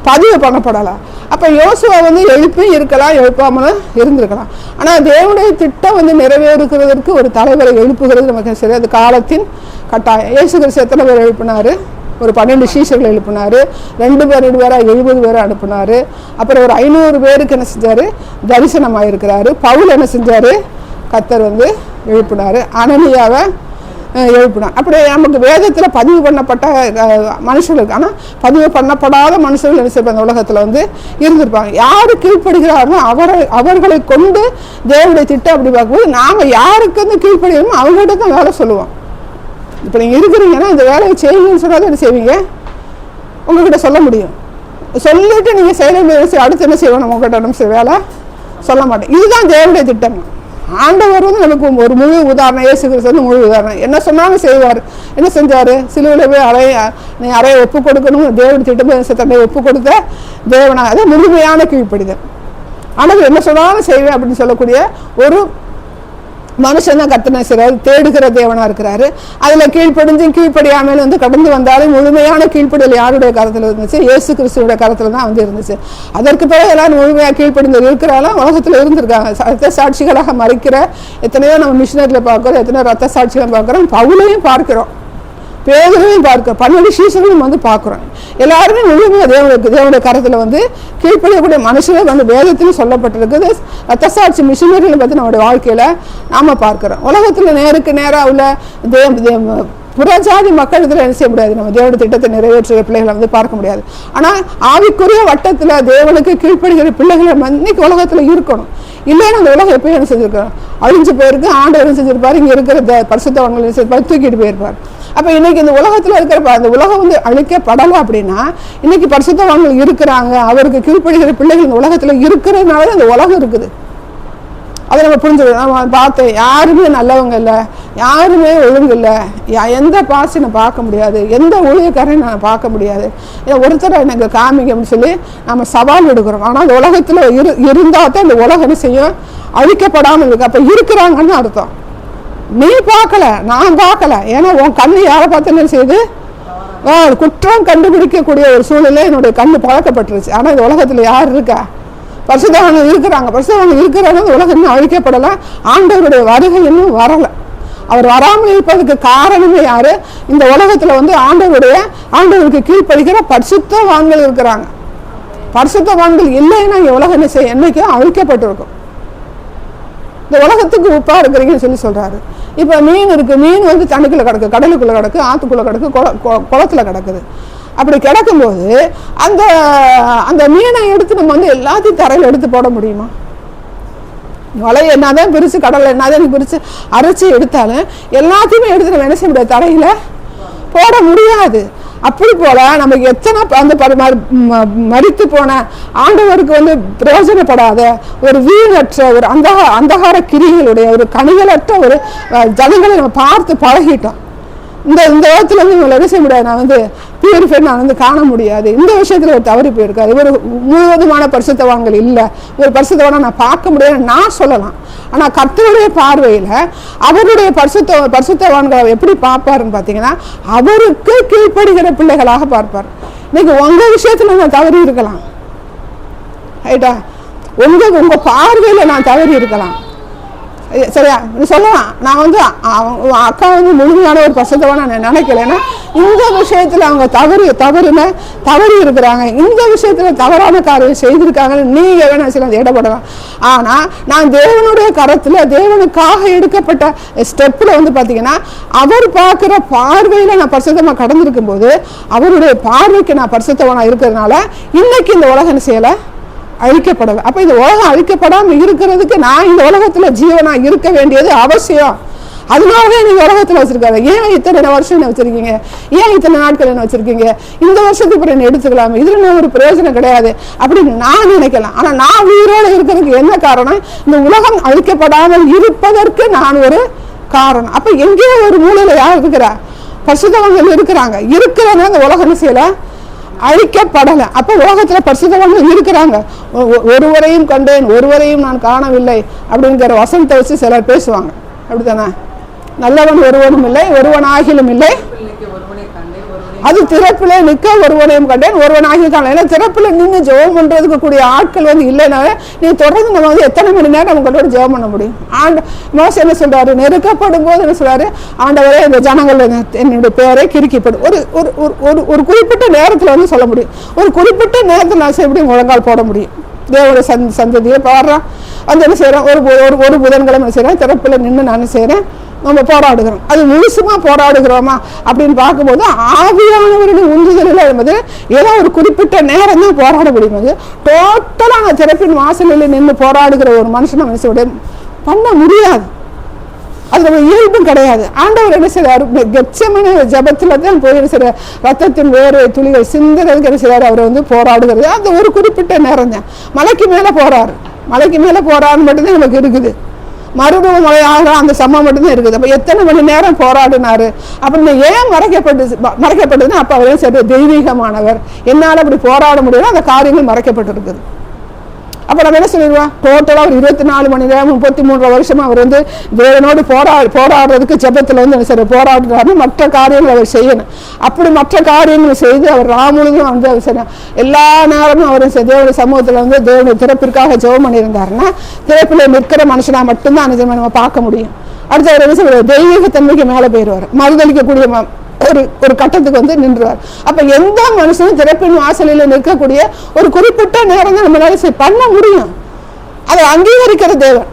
பதிவு பண்ணப்படலாம். அப்போ யோசுவா வந்து எழுப்பி இருக்கலாம், எழுப்பாமலும் இருந்திருக்கலாம். ஆனால் தேவனுடைய திட்டம் வந்து நிறைவேறுகிறதற்கு ஒரு தலைவரை எழுப்புகிறது நமக்கு சரி, அது காலத்தின் கட்டாயம். இயேசு கிறிஸ்து எத்தனை பேர் எழுப்பினார்? ஒரு 12 சீஷர்கள் எழுப்பினார். 2 பேர் 2 பேராக 70 பேரை அனுப்பினார். அப்புறம் ஒரு 500 பேருக்கு என்ன செஞ்சார்? தரிசனமாக இருக்கிறாரு. பவுல் என்ன செஞ்சார்? கர்த்தர் வந்து எழுப்பினார். அனனியாவை எழுப்பினார். அப்படி நமக்கு வேதத்தில் பதிவு பண்ணப்பட்ட மனுஷர்களுக்கு, ஆனால் பதிவு பண்ணப்படாத மனுஷர்கள் என்ன செய்வாங்க? அந்த உலகத்தில் வந்து இருந்திருப்பாங்க. யாரு கீழ்ப்படுகிறாரோ அவர்களை கொண்டு தேவனுடைய திட்டம் அப்படி பார்க்கும்போது நாம் யாருக்கு வந்து கீழ்ப்படுகிறோமோ அவங்ககிட்ட தான் வேலை சொல்லுவோம். இப்போ நீங்கள் இருக்கிறீங்கன்னா இந்த வேலையை செய்யுங்கன்னு சொன்னால் என்ன செய்வீங்க? உங்ககிட்ட சொல்ல முடியும். சொல்லிட்டு நீங்கள் செய்ய அடுத்து என்ன செய்வோம்? நம்ம உங்கள்கிட்ட நம்ம வேலை சொல்ல மாட்டேன். இதுதான் தேவனுடைய திட்டம். ஆண்டவர் வந்து நமக்கு ஒரு முழு உதாரணம். இயேசு கிறிஸ்து வந்து முழு உதாரணம். என்ன சொன்னாலும் செய்வார். என்ன செஞ்சார்? சிலுவையில் போய் நீ அறையை ஒப்பு கொடுக்கணும். தேவனுடைய திட்டம் தன்னை ஒப்பு கொடுத்த தேவனாக, அதை முழுமையான கீழ்ப்படிதல். ஆனால் என்ன சொன்னாலும் செய்வேன் அப்படின்னு சொல்லக்கூடிய ஒரு மனுஷன் தான் கர்த்தனை செய்கிறார். தேடுகிற தேவனாக இருக்கிறாரு. அதில் கீழ்ப்படியாமல் வந்து கடந்து வந்தாலும் முழுமையான கீழ்ப்படிதல் யாருடைய கரத்தில் இருந்துச்சு? இயேசு கிறிஸ்துவோட கரத்தில் தான் வந்து இருந்துச்சு. அதற்கு பிறகு எல்லாரும் முழுமையாக கீழ்ப்படிந்து இருக்கிறாலும் உலகத்தில் இருந்திருக்காங்க. ரத்த சாட்சிகளாக மறைக்கிற எத்தனையோ நம்ம மிஷினரியில் பார்க்குறோம், எத்தனையோ ரத்த சாட்சிகளை பார்க்குறோம், பவுலையும் பார்க்கிறோம், பேதரையும் பார்க்கிறோம், 12 சீஷர்களும் வந்து பார்க்குறோம். எல்லாருமே முழுமையாக தேவனுடைய கரத்தில் வந்து கீழ்ப்படியக்கூடிய மனுஷர்கள் வந்து வேதத்திலும் சொல்லப்பட்டிருக்குது. ரத்த சாட்சி மிஷினரிகளை பற்றி நம்மளுடைய வாழ்க்கையில் நாம் பார்க்குறோம். உலகத்தில் நேருக்கு நேராக உள்ள புறஜாதி மக்கள் இதில் என்ன செய்ய முடியாது? நம்ம தேவனுடைய திட்டத்தை நிறைவேற்றுகிற பிள்ளைகளை வந்து பார்க்க முடியாது. ஆனால் ஆவிக்குரிய வட்டத்தில் தேவனுக்கு கீழ்ப்படுகிற பிள்ளைகளை இன்னைக்கு உலகத்தில் இருக்கணும். இல்லைன்னா அந்த உலகம் எப்பயும் என்ன செஞ்சிருக்கோம்? அழிஞ்சு போயிருக்கு. ஆண்டவர் என்ன செஞ்சிருப்பார்? இங்கே இருக்கிற பரிசுத்தவங்களை என்ன செஞ்சிருப்பார்? தூக்கிட்டு போயிருப்பார். அப்போ இன்னைக்கு இந்த உலகத்தில் இருக்கிற அந்த உலகம் வந்து அழிக்கப்படலை அப்படின்னா இன்னைக்கு பரிசுத்தவான்கள் இருக்கிறாங்க. அவருக்கு கீழ்ப்படுகிற பிள்ளைகள் இந்த உலகத்தில் இருக்கிறதுனால அந்த உலகம் இருக்குது. அதை நம்ம புரிஞ்சுக்கணும். நம்ம பார்த்தேன், யாருமே நல்லவங்க இல்லை, யாருமே ஒழுங்கு இல்லை, எந்த பாசி நான் பார்க்க முடியாது, எந்த ஊழியக்காரையும் நான் பார்க்க முடியாது, ஒருத்தரை எனக்கு காமிங்க அப்படின்னு சொல்லி நம்ம சவால் எடுக்கிறோம். ஆனால் அந்த உலகத்தில் இருந்தால் தான் இந்த உலகம் என்ன செய்யும்? அழிக்கப்படாமல் இருக்கு. அப்போ இருக்கிறாங்கன்னு அர்த்தம். நீ பார்க்கல, நான் பார்க்கல. ஏன்னா உன் கண்ணு யாரை பார்த்து என்ன செய்யுது? குற்றம் கண்டுபிடிக்கக்கூடிய ஒரு சூழ்நிலை என்னுடைய கண்ணு பழக்கப்பட்டுருச்சு. ஆனால் இந்த உலகத்தில் யார் இருக்கா? பரிசுத்தவான்கள் இருக்கிறாங்க. பரிசுத்தவான்கள் இருக்கிறாங்க. உலகம் இன்னும் அழிக்கப்படலை. ஆண்டவருடைய வருகை இன்னும் வரலை. அவர் வராமல் இருப்பதற்கு காரணமே யாரு? இந்த உலகத்துல வந்து ஆண்டவருக்கு கீழ்ப்படுகிற பரிசுத்தவான்கள் இருக்கிறாங்க. பரிசுத்தவான்கள் இல்லைன்னா உலகம் என்ன செய்ய என்னைக்கும் அழிக்கப்பட்டிருக்கும். இந்த உலகத்துக்கு உப்பா இருக்கிறீங்கன்னு சொல்றாரு. இப்ப மீன் இருக்கு, மீன் வந்து தண்ணிக்குள்ள கிடக்கு, கடலுக்குள்ள கிடக்கு, ஆத்துக்குள்ள கிடக்கு, குளத்துல கிடக்குது. அப்படி கிடக்கும்போது அந்த அந்த மீனை எடுத்து நம்ம வந்து எல்லாத்தையும் தரையில் எடுத்து போட முடியுமா? வலை என்னதான் பிரிச்சு, கடலை என்னதான் பிரிச்சு அரைச்சி எடுத்தாலும் எல்லாத்தையுமே எடுத்து நம்ம என்ன செய்ய முடியாது, தரையில போட முடியாது. அப்படி போல நமக்கு எத்தனை அந்த மரித்து போன ஆண்டவருக்கு வந்து பிரயோஜனப்படாத ஒரு வீணற்ற ஒரு அந்தகார கிரிகளுடைய ஒரு கனிகளற்ற ஒரு ஜனங்களை நம்ம பார்த்து பழகிட்டோம். இந்த விதத்துல வந்து இவங்களை என்ன செய்ய முடியாது, நான் வந்து பியூரிஃபைட் நான் வந்து காண முடியாது. இந்த விஷயத்துல ஒரு தவறி போயிருக்காது. ஒரு முழுவதுமான பரிசுத்தவான்கள் இல்லை, ஒரு பரிசுத்தவானை நான் பார்க்க முடியாது நான் சொல்லலாம். ஆனா கர்த்தருடைய பார்வையில அவருடைய பரிசுத்தவான்களை எப்படி பார்ப்பாருன்னு பாத்தீங்கன்னா, அவருக்கு கீழ்ப்படுகிற பிள்ளைகளாக பார்ப்பார். இன்னைக்கு உங்க விஷயத்துல நான் தவறி இருக்கலாம், ரைட்டா? உங்க பார்வையில நான் தவறி இருக்கலாம், சரியா? சொல்லலாம் நான் வந்து அக்கா வந்து முழுமையான ஒரு பரிசுத்தவான நான் நினைக்கலைன்னா இந்த விஷயத்துல அவங்க தவறி இருக்கிறாங்க, இந்த விஷயத்துல தவறான காரியம் செய்திருக்காங்கன்னு நீங்க வேணா சில இடப்படலாம். ஆனா நான் தேவனுடைய கரத்துல தேவனுக்காக எடுக்கப்பட்ட ஸ்டெப்ல வந்து பாத்தீங்கன்னா, அவர் பார்க்கிற பார்வையில நான் பரிசுத்தமா கடந்திருக்கும் போது அவருடைய பார்வைக்கு நான் பரிசுத்தவானா இருக்கிறதுனால இன்னைக்கு இந்த உலகம் செய்யல அழிக்கப்படலை. அப்ப இந்த உலகம் அழிக்கப்படாம இருக்கிறதுக்கு நான் இந்த உலகத்துல ஜீவனா இருக்க வேண்டியது அவசியம். அதனாலவே நீங்க உலகத்துல வச்சிருக்காரு. ஏன் இத்தனை வருஷம் என்ன வச்சிருக்கீங்க, ஏன் இத்தனை நாட்கள் என்ன வச்சிருக்கீங்க, இந்த வருஷத்துக்கு அப்புறம் என்ன எடுத்துக்கலாமே, இதுல ஒரு பிரயோஜனம் கிடையாது அப்படின்னு நான் நினைக்கலாம். ஆனா நான் உயிரோட இருக்கிறதுக்கு என்ன காரணம்? இந்த உலகம் அழிக்கப்படாமல் இருப்பதற்கு நான் ஒரு காரணம். அப்ப எங்கேயோ ஒரு மூலையில யார் இருக்கிறா? பரிசுத்தவான்கள் இருக்கிறாங்க. இந்த உலகம் செய்யல அழிக்கப்படலை. அப்ப உலகத்துல பரிசுத்தவான்கள் இருக்கிறாங்க. ஒருவரையும் கண்டேன், ஒருவரையும் நான் காணவில்லை அப்படிங்கிற வசனத்தை வச்சு சிலர் பேசுவாங்க. அப்படித்தானே? நல்லவன் ஒருவனும் இல்லை, ஒருவனாகிலும் இல்லை, அது திறப்பிலே நிற்க ஒருவனையும் கண்டேன், ஒருவனாகி காணல. ஏன்னா திறப்பில் நின்று ஜெபம் பண்றதுக்கு கூடிய ஆட்கள் வந்து இல்லைனால நீ தொடர்ந்து நம்ம வந்து எத்தனை மணி நேரம் உங்களோட ஜெபம் பண்ண முடியும்? மோசே என்ன சொல்றாரு? நெருக்கப்படும் போது என்ன சொல்றாரு? ஆண்டவரே இந்த ஜனங்கள் என்னுடைய பேரை கிறுக்கிப்படும். ஒரு குறிப்பிட்ட நேரத்துல வந்து சொல்ல முடியும். ஒரு குறிப்பிட்ட நேரத்தில் நான் எப்படி முழங்கால் போட முடியும்? தேவோட சந்ததியை பாடுறான் வந்து என்ன செய்யறேன், ஒரு புதன்கிழமை என்ன செய்யறேன், திறப்புல நின்று நான் செய்யறேன், நம்ம போராடுகிறோம். அது முழுசுமா போராடுகிறோமா அப்படின்னு பார்க்கும்போது ஆவியானவருடைய உந்துதலில் என்பது ஏதோ ஒரு குறிப்பிட்ட நேரம் தான் போராட முடியும். டோட்டலா நான் திறப்பின் வாசலில் நின்று போராடுகிற ஒரு மனுஷனை மனுஷோட பண்ண முடியாது. அது நம்ம இயல்பும் கிடையாது. ஆண்டவர் என்ன செய்றாரு? கெத்செமனே ஜபத்துல தான் போய் என்ன செய்றாரு? ரத்தத்தின் வேறு துளிகள் சிந்துறதுக்கு என்ன செய்றாரு? அவர் வந்து போராடுகிறது அந்த ஒரு குறிப்பிட்ட நேரம் தான். மலைக்கு மேல போறாருன்னு மட்டும்தான் நமக்கு இருக்குது. மறுபடியும் மழையாக அந்த சம்பவம் மட்டும்தான் இருக்குது. அப்ப எத்தனை மணி நேரம் போராடினாரு அப்படின்னு ஏன் மறைக்கப்பட்டதுன்னா, அப்ப அவரே சரி தெய்வீகமானவர், என்னால அப்படி போராட முடியும், அந்த காரியங்கள் மறைக்கப்பட்டு இருக்குது. அப்ப நம்ம என்ன சொல்லிடுவோம்? டோட்டலா ஒரு 24 மணி நேரம் 33 வருஷமா அவர் வந்து தேவனோடு போராடுறதுக்கு ஜெபத்துல வந்து சரி போராடுறாருன்னு மற்ற காரியங்கள் அவர் செய்யணும். அப்படி மற்ற காரியங்களை செய்து அவர் ராமுழுதும் வந்து அவர் சரி எல்லா நேரமும் அவர் தேவனுடைய சமூகத்துல வந்து தேவனுடைய திறப்பிற்காக ஜெபம் பண்ணியிருந்தாருன்னா திறப்பில நிற்கிற மனுஷனா மட்டும்தான் நம்ம பார்க்க முடியும். அடுத்து அவர் என்ன சொல்ற? தெய்வீகத்தன்மைக்கு மேல போயிடுவார், மறுதளிக்கக்கூடிய ஒரு கட்டத்துக்கு வந்து நின்றுவார். அப்ப எந்த மனுஷனும் திறப்பின் வாசலில் நிற்கக்கூடிய ஒரு குறிப்பிட்ட நேரம் தான் நம்மளால பண்ண முடியும். அதை அங்கீகரிக்கிற தேவன்.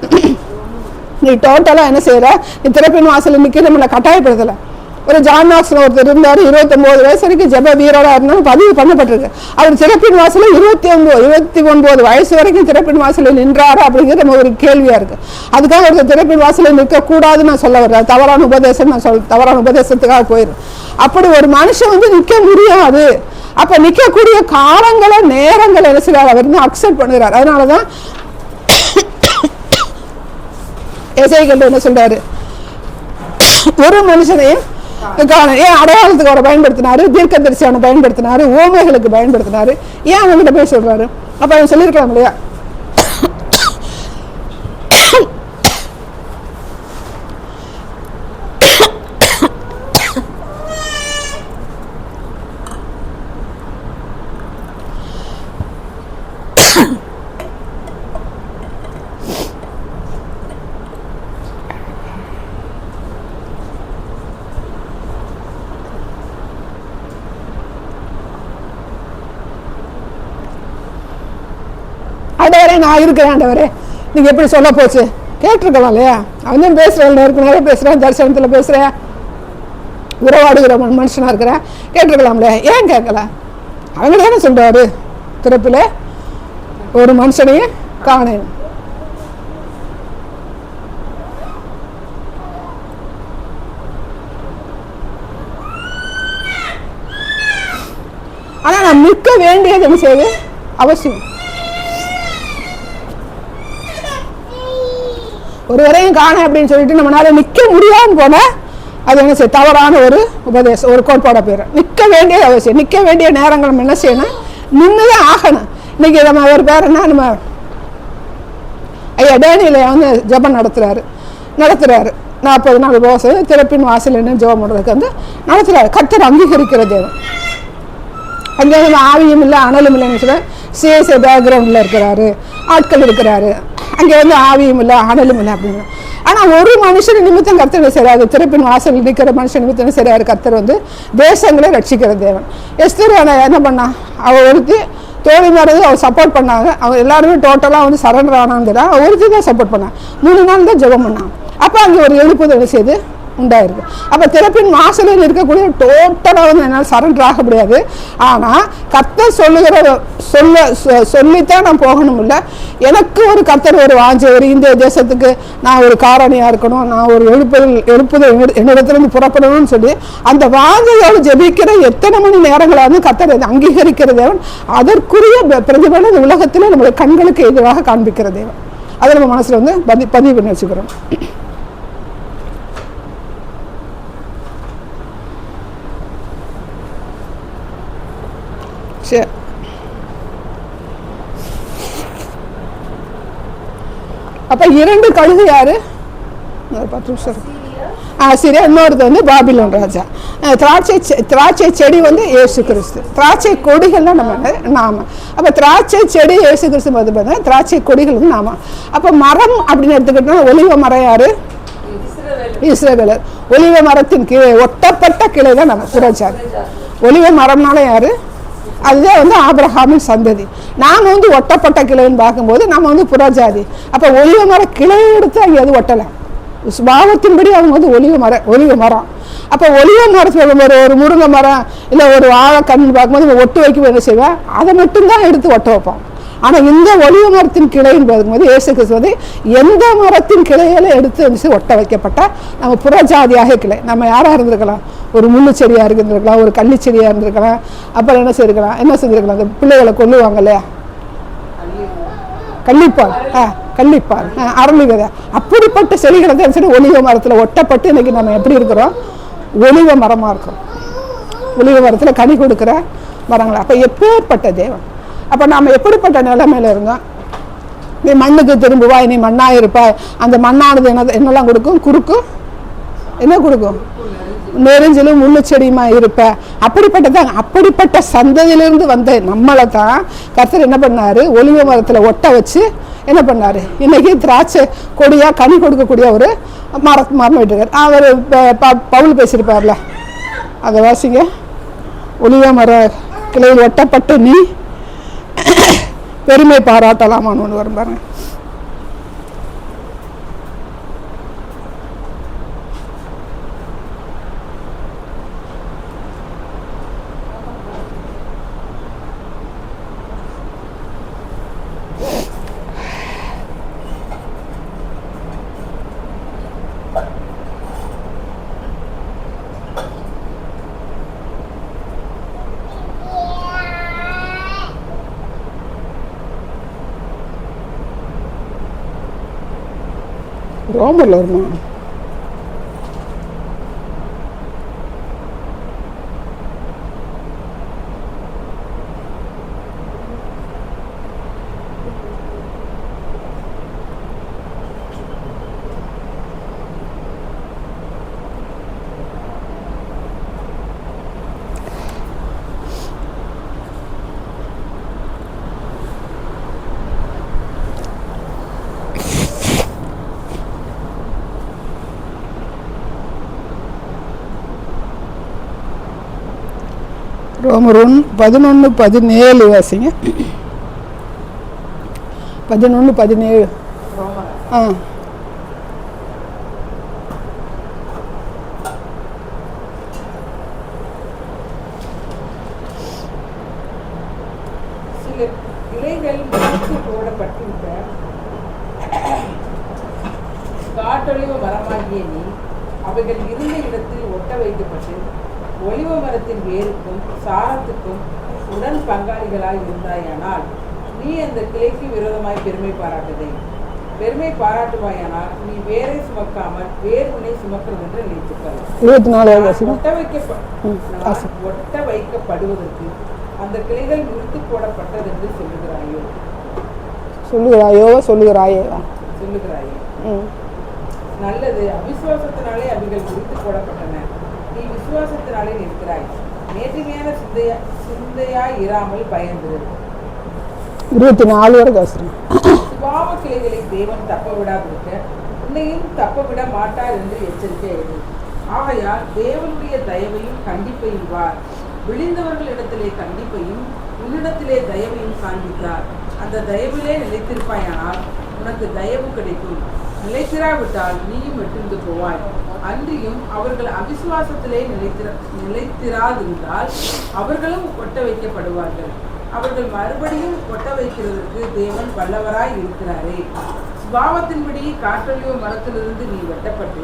நீ டோட்டலா என்ன செய்யற? நீ திறப்பின் வாசலில் நிற்க நம்மளை கட்டாயப்படுத்தல. ஒரு ஜான் நாக்சன் ஒருத்தர் இருந்தாரு, 29 வயசு வரைக்கும் ஜெப வீரரா இருந்தாலும் பதிவு பண்ணப்பட்டிருக்கு. அவர் திறப்பின் வாசலில் 29 வயசு வரைக்கும் திறப்பின் வாசலில் நின்றாரு அப்படிங்கிறது நம்ம ஒரு கேள்வியா இருக்கு. அதுக்காக ஒருத்தர் திறப்பின் வாசலில் நிற்க கூடாதுன்னு நான் சொல்ல வர்றேன். தவறான உபதேசம் தவறான உபதேசத்துக்காக போயிடும். அப்படி ஒரு மனுஷன் வந்து நிற்க முடியாது. அப்ப நிற்கக்கூடிய காலங்களை நேரங்களை என்ன செய்யறாரு? அவர் வந்து அக்செப்ட் பண்ணுகிறார். அதனாலதான் எசேக்கியேல் என்ன சொல்றாரு? ஒரு மனுஷனையும் ஏன் அடையாளத்துக்கு அவரை பயன்படுத்தினாரு, தீர்க்கதரிசி அவனை பயன்படுத்தினாரு, ஓமைகளுக்கு பயன்படுத்தினாரு, ஏன் அவங்ககிட்ட போய் சொல்றாரு? அப்ப அவன் சொல்லியிருக்கலாம் இல்லையா? நான் இருக்கிறேன் ஆண்டவரே, நீங்கள் எப்படி சொல்ல போச்சு கேட்டிருக்கலாம் இல்லையா? அவன் தான் பேசுகிறேன், நேருக்கு பேசுகிறேன், தரிசனத்தில் பேசுகிறேன், உறவாடுகிற மனுஷனாக இருக்கிறேன், கேட்டிருக்கலாம்ல. ஏன் கேட்கல? அவங்க தானே சொல்கிறாரு, திறப்பில் ஒரு மனுஷனையும் காணேன். ஆனால் நான் நிற்க வேண்டியது என்ன செய்யுது அவசியம். ஒருவரையும் காண அப்படின்னு சொல்லிட்டு நம்மளால நிற்க முடியாமல் போனால் அது என்ன செய்ய தவறான ஒரு உபதேசம், ஒரு கோட்பாட பேர். நிற்க வேண்டியது அவசியம். நிற்க வேண்டிய நேரங்கள் நம்ம என்ன செய்யணும், நின்றுதான் ஆகணும். இன்னைக்கு நம்ம ஒரு பேர் என்ன, நம்ம ஐயா டேனியில் வந்து ஜபம் நடத்துறாரு 40 நாள் உபவாசம், திறப்பின் வாசல் என்ன ஜபம் பண்ணுறதுக்கு வந்து நடத்துறாரு. கர்த்தர் அங்கீகரிக்கிற தேவன். அங்கே வந்து ஆவியும் இல்லை அனலும் இல்லைன்னு சொல்ல சிஎஸ்ஐ பேக்ரவுண்டில் இருக்கிறாரு, ஆட்கள் இருக்கிறாரு. அங்கே வந்து ஆவியும் இல்லை அனலும் இல்லை அப்படின்னு. ஆனால் ஒரு மனுஷன் நிமித்தம் கர்த்தர் செய்கிறாரு, திறப்பின் வாசல் இருக்கிற மனுஷன் நிமித்தம் செய்கிறாரு. கர்த்தர் வந்து தேசங்களை ரட்சிக்கிற தேவன். எஸ்தர் என்ன பண்ணா, அவள் ஒருத்தி தோழி மாதிரி அவள் சப்போர்ட் பண்ணாங்க. அவங்க எல்லாருமே டோட்டலாக வந்து சரண்டர் ஆனான்னு அவள் ஒருத்தி தான் சப்போர்ட் பண்ணாங்க. 3 நாள் தான் ஜெபம் பண்ணாங்க. அப்போ அங்கே ஒரு எழுப்புதல் செய்து உண்டாயிருக்கு. அப்போ திறப்பின் வாசலில் இருக்கக்கூடிய டோட்டலாக வந்து என்னால் சரண்டர் ஆக முடியாது. ஆனால் கர்த்தர் சொல்லித்தான் நான் போகணும். இல்லை, எனக்கு ஒரு கர்த்தர் ஒரு வாஞ்சை, ஒரு இந்திய தேசத்துக்கு நான் ஒரு காரணியாக இருக்கணும், நான் ஒரு எழுப்புதல் என்னிடத்துலேருந்து புறப்படணும்னு சொல்லி அந்த வாஞ்சையோடு ஜெபிக்கிற எத்தனை மணி நேரங்களாவது கர்த்தர் அங்கீகரிக்கிற தேவன். அதற்குரிய பிரதிபலன் இந்த உலகத்தில் நம்முடைய கண்களுக்கு எதிராக காண்பிக்கிற தேவன். அதை நம்ம மனசில் வந்து பதிவு பண்ணி வச்சுக்கிறோம். சரி, அப்ப 2 கழுகு யாரு? 10 நிமிஷம். சரி, இன்னொருத்த வந்து பாபிலோன் ராஜா. திராட்சை செடி வந்து இயேசு கிறிஸ்து. திராட்சை கொடிகள்லாம் நாம. அப்ப திராட்சை செடி இயேசு கிறிஸ்து பார்த்தா திராட்சை கொடிகள் வந்து நாம. அப்ப மரம் அப்படின்னு எடுத்துக்கிட்டோம்னா ஒலிவ மரம் யாரு? இஸ்ரவேலர். ஒலிவ மரத்தின் கீழே ஒட்டப்பட்ட கிளை தான் நம்ம புறஜாதி. ஒலிவ மரம்னால யாரு? அதுதான் வந்து ஆபிரகாமின் சந்ததி. நாம் வந்து ஒட்டப்பட்ட கிளைன்னு பார்க்கும்போது நம்ம வந்து புறஜாதி. அப்போ ஒலிவ மர கிளை எடுத்து அங்கே அது ஒட்டலாம். சுபாவத்தின்படி அவங்க வந்து ஒலிவ மரம். அப்போ ஒலிவ மரத்தில் ஒரு முருங்கை மரம் இல்லை ஒரு வாழை கண் பார்க்கும்போது ஒட்டு வைக்கும் என்ன செய்வேன், அதை மட்டும்தான் எடுத்து ஒட்ட வைப்போம். ஆனால் இந்த ஒலிவ மரத்தின் கிளைன்னு பார்க்கும்போது இயேசு கிறிஸ்து வந்து எந்த மரத்தின் கிளையில எடுத்து ஒட்ட வைக்கப்பட்டால் நம்ம புறஜாதியாக கிளை. நம்ம யாராக இருந்திருக்கலாம், ஒரு முள்ளு செடியாக இருந்திருக்கலாம், ஒரு கள்ளி செடியாக இருந்திருக்கலாம். அப்புறம் என்ன செஞ்சிருக்கலாம், அந்த பிள்ளைகளை கொல்லுவாங்க இல்லையா, கள்ளிப்பால் அரளி விதை, அப்படிப்பட்ட செடிகளை தான் சரி ஒலிவ மரத்தில் ஒட்டப்பட்டு இன்னைக்கு நம்ம எப்படி இருக்கிறோம், ஒலிவ மரமாக இருக்கிறோம். ஒலிவ மரத்தில் கனி கொடுக்குற மரங்கள். அப்போ எப்பேற்பட்ட தேவன். அப்போ நாம் எப்படிப்பட்ட நிலைமையில இருந்தோம்? நீ மண்ணுக்கு திரும்புவாய், நீ மண்ணாக இருப்பாய். அந்த மண்ணானது என்னெல்லாம் கொடுக்கும்? குறுக்கும் என்ன கொடுக்கும்? நெறிஞ்சிலும் முள்ளு செடியுமா இருப்ப. அப்படிப்பட்ட சந்ததியிலிருந்து வந்த நம்மளை தான் கர்த்தர் என்ன பண்ணாரு, ஒலிவ மரத்தில் ஒட்ட வச்சு என்ன பண்ணாரு, இன்னைக்கு திராட்சை கொடியா கனி கொடுக்கக்கூடிய ஒரு மரம் விட்டுருக்காரு. அவர் பவுல் பேசியிருப்பார்ல, அதை வாசிங்க. ஒலிவ மர கிளையில் ஒட்டப்பட்டு நீ பெருமை பாராட்டலாமான்னு ஒன்று வரும் பாருங்க. ரோமரில் வருமா? ரோமர் 11:17 வாசிங்க. 11, 17. ரோமர் ஆ சில இலைகள் முறித்து போடப்பட்டிருக்க காட்டொலிவ மரமாகிய நீ அவைகள் இருந்த இடத்தில் ஒட்ட வைக்கப்பட்டு ஒலிவ மரத்தின் வேருக்கும் சாரத்துக்கும் உடன் பங்காளிகளாய் இருந்தாயானால் நீ அந்த கிளைக்கு விரோதமாய் பெருமை பாராட்டுவாயானால் நீ வேரை சுமக்காமல் வேர் உன்னை சுமக்கிறது என்று நினைத்துக்கொள். 24 ஒட்ட வைக்கப்படுவதற்கு அந்த கிளைகள் முறித்து போடப்பட்டது என்று சொல்லுகிறாயே. நல்லது, அவிசுவாசத்தினாலே அவைகள் முறித்து போடப்பட்டன. நீ விசுவாசத்தினாலே நிற்கிறாய். நேர்மையான சிந்தையாய் இராமல் பயந்திரு. 24 வரை பேசுறேன். சுபாவ கிளைகளை தேவன் தப்ப விடாதிருக்க உன்னையும் தப்ப விட மாட்டார் என்று எச்சரிக்கை எழுது. ஆகையால் தேவனுடைய தயவையும் கண்டிப்பையும் வார். விழிந்தவர்களிடத்திலே கண்டிப்பையும் உன்னிடத்திலே தயவையும் காண்பித்தார். அந்த தயவிலே நிலைத்திருப்பாயானால் உனக்கு தயவு கிடைக்கும். நிலைத்திராவிட்டால் நீயும் வெட்டுண்டு போவாய். அன்றியும் அவர்கள் அவிசுவாசத்திலே நிலைத்திராதிருந்தால் அவர்களும் ஒட்ட வைக்கப்படுவார்கள். அவர்கள் மறுபடியும் ஒட்ட வைக்கிறதற்கு தேவன் வல்லவராய் இருக்கிறாரே. சுபாவத்தின்படி காட்டொலிவ மரத்திலிருந்து நீ வெட்டப்பட்டு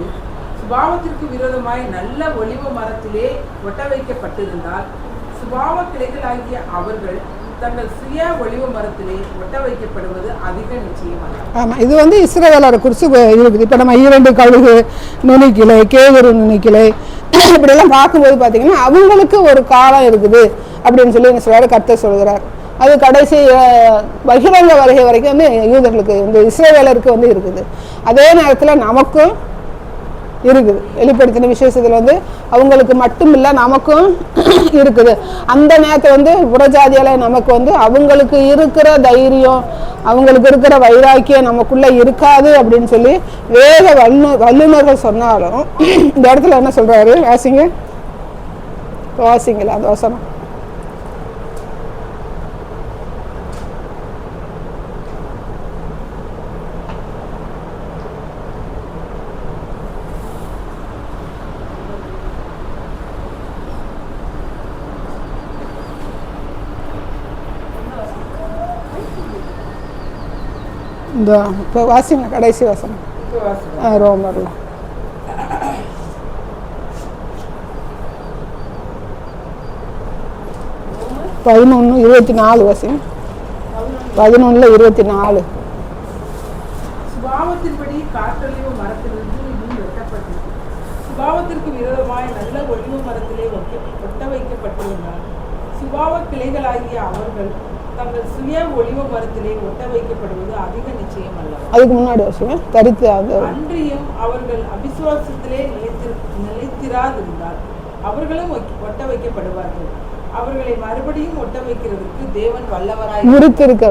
சுபாவத்திற்கு விரோதமாய் நல்ல ஒலிவ மரத்திலே ஒட்ட வைக்கப்பட்டிருந்தால் சுபாவ கிளைகளாகிய அவர்கள் தங்கள் சுய ஒலிவ மரத்திலே ஒட்ட வைக்கப்படுவது அதிக நிச்சயமல்ல. ஆமாம், இது வந்து இஸ்ரவேலரை குறித்து இருக்குது. இப்போ நம்ம 2 கழுகு நுனிக்கிளை, கேதுரு நுனிக்கிளை இப்படியெல்லாம் பார்க்கும்போது பார்த்தீங்கன்னா அவங்களுக்கு ஒரு காலம் இருக்குது அப்படின்னு சொல்லி இஸ்ரவேலர் கர்த்தர் சொல்கிறார். அது கடைசி பகிரங்க வருகை வரைக்கும் வந்து யூதர்களுக்கு வந்து இஸ்ரவேலருக்கு வந்து இருக்குது. அதே நேரத்தில் நமக்கும் இருக்குது. வெளிப்படுத்தின விசேஷத்தில் வந்து அவங்களுக்கு மட்டும் இல்லை, நமக்கும் இருக்குது. அந்த நேரத்தில் வந்து புறஜாதியால நமக்கு வந்து அவங்களுக்கு இருக்கிற தைரியம், அவங்களுக்கு இருக்கிற வைராக்கியம் நமக்குள்ள இருக்காது அப்படின்னு சொல்லி வேத வல்லுநர்கள் சொன்னாலும் இந்த இடத்துல என்ன சொல்றாரு? வாசிங்களா அந்த வசனம். இந்த இப்போ வாசிங்க கடைசி வசனம் ரோமர்ல. பதினொன்று 24 வாசிங்க. 11:24. சுபாவத்தின்படி காட்டொலிவ மரத்திலிருந்து நீ வெட்டப்பட்டு சுபாவத்திற்கு விரோதமாய் நல்ல ஒலிவ மரத்திலே ஒட்ட வைக்கப்பட்டிருந்தால் சுபாவ கிளைகளாகிய அவர்கள் தங்கள் சுய ஒலிவ மரத்திலே ஒட்ட வைக்கப்படுவது அதிக நிச்சயம் அல்ல. அதுக்கு முன்னாடி வருஷம் தரித்து அன்றியும் அவர்கள் அவிசுவாசத்திலே நிலைத்திராதிருந்தால் அவர்களும் ஒட்ட வைக்கப்படுவார்கள். அவர்களை மறுபடியும் ஒட்ட வைக்கிறதுக்கு தேவன் வல்லவராய். முறித்திருக்கிற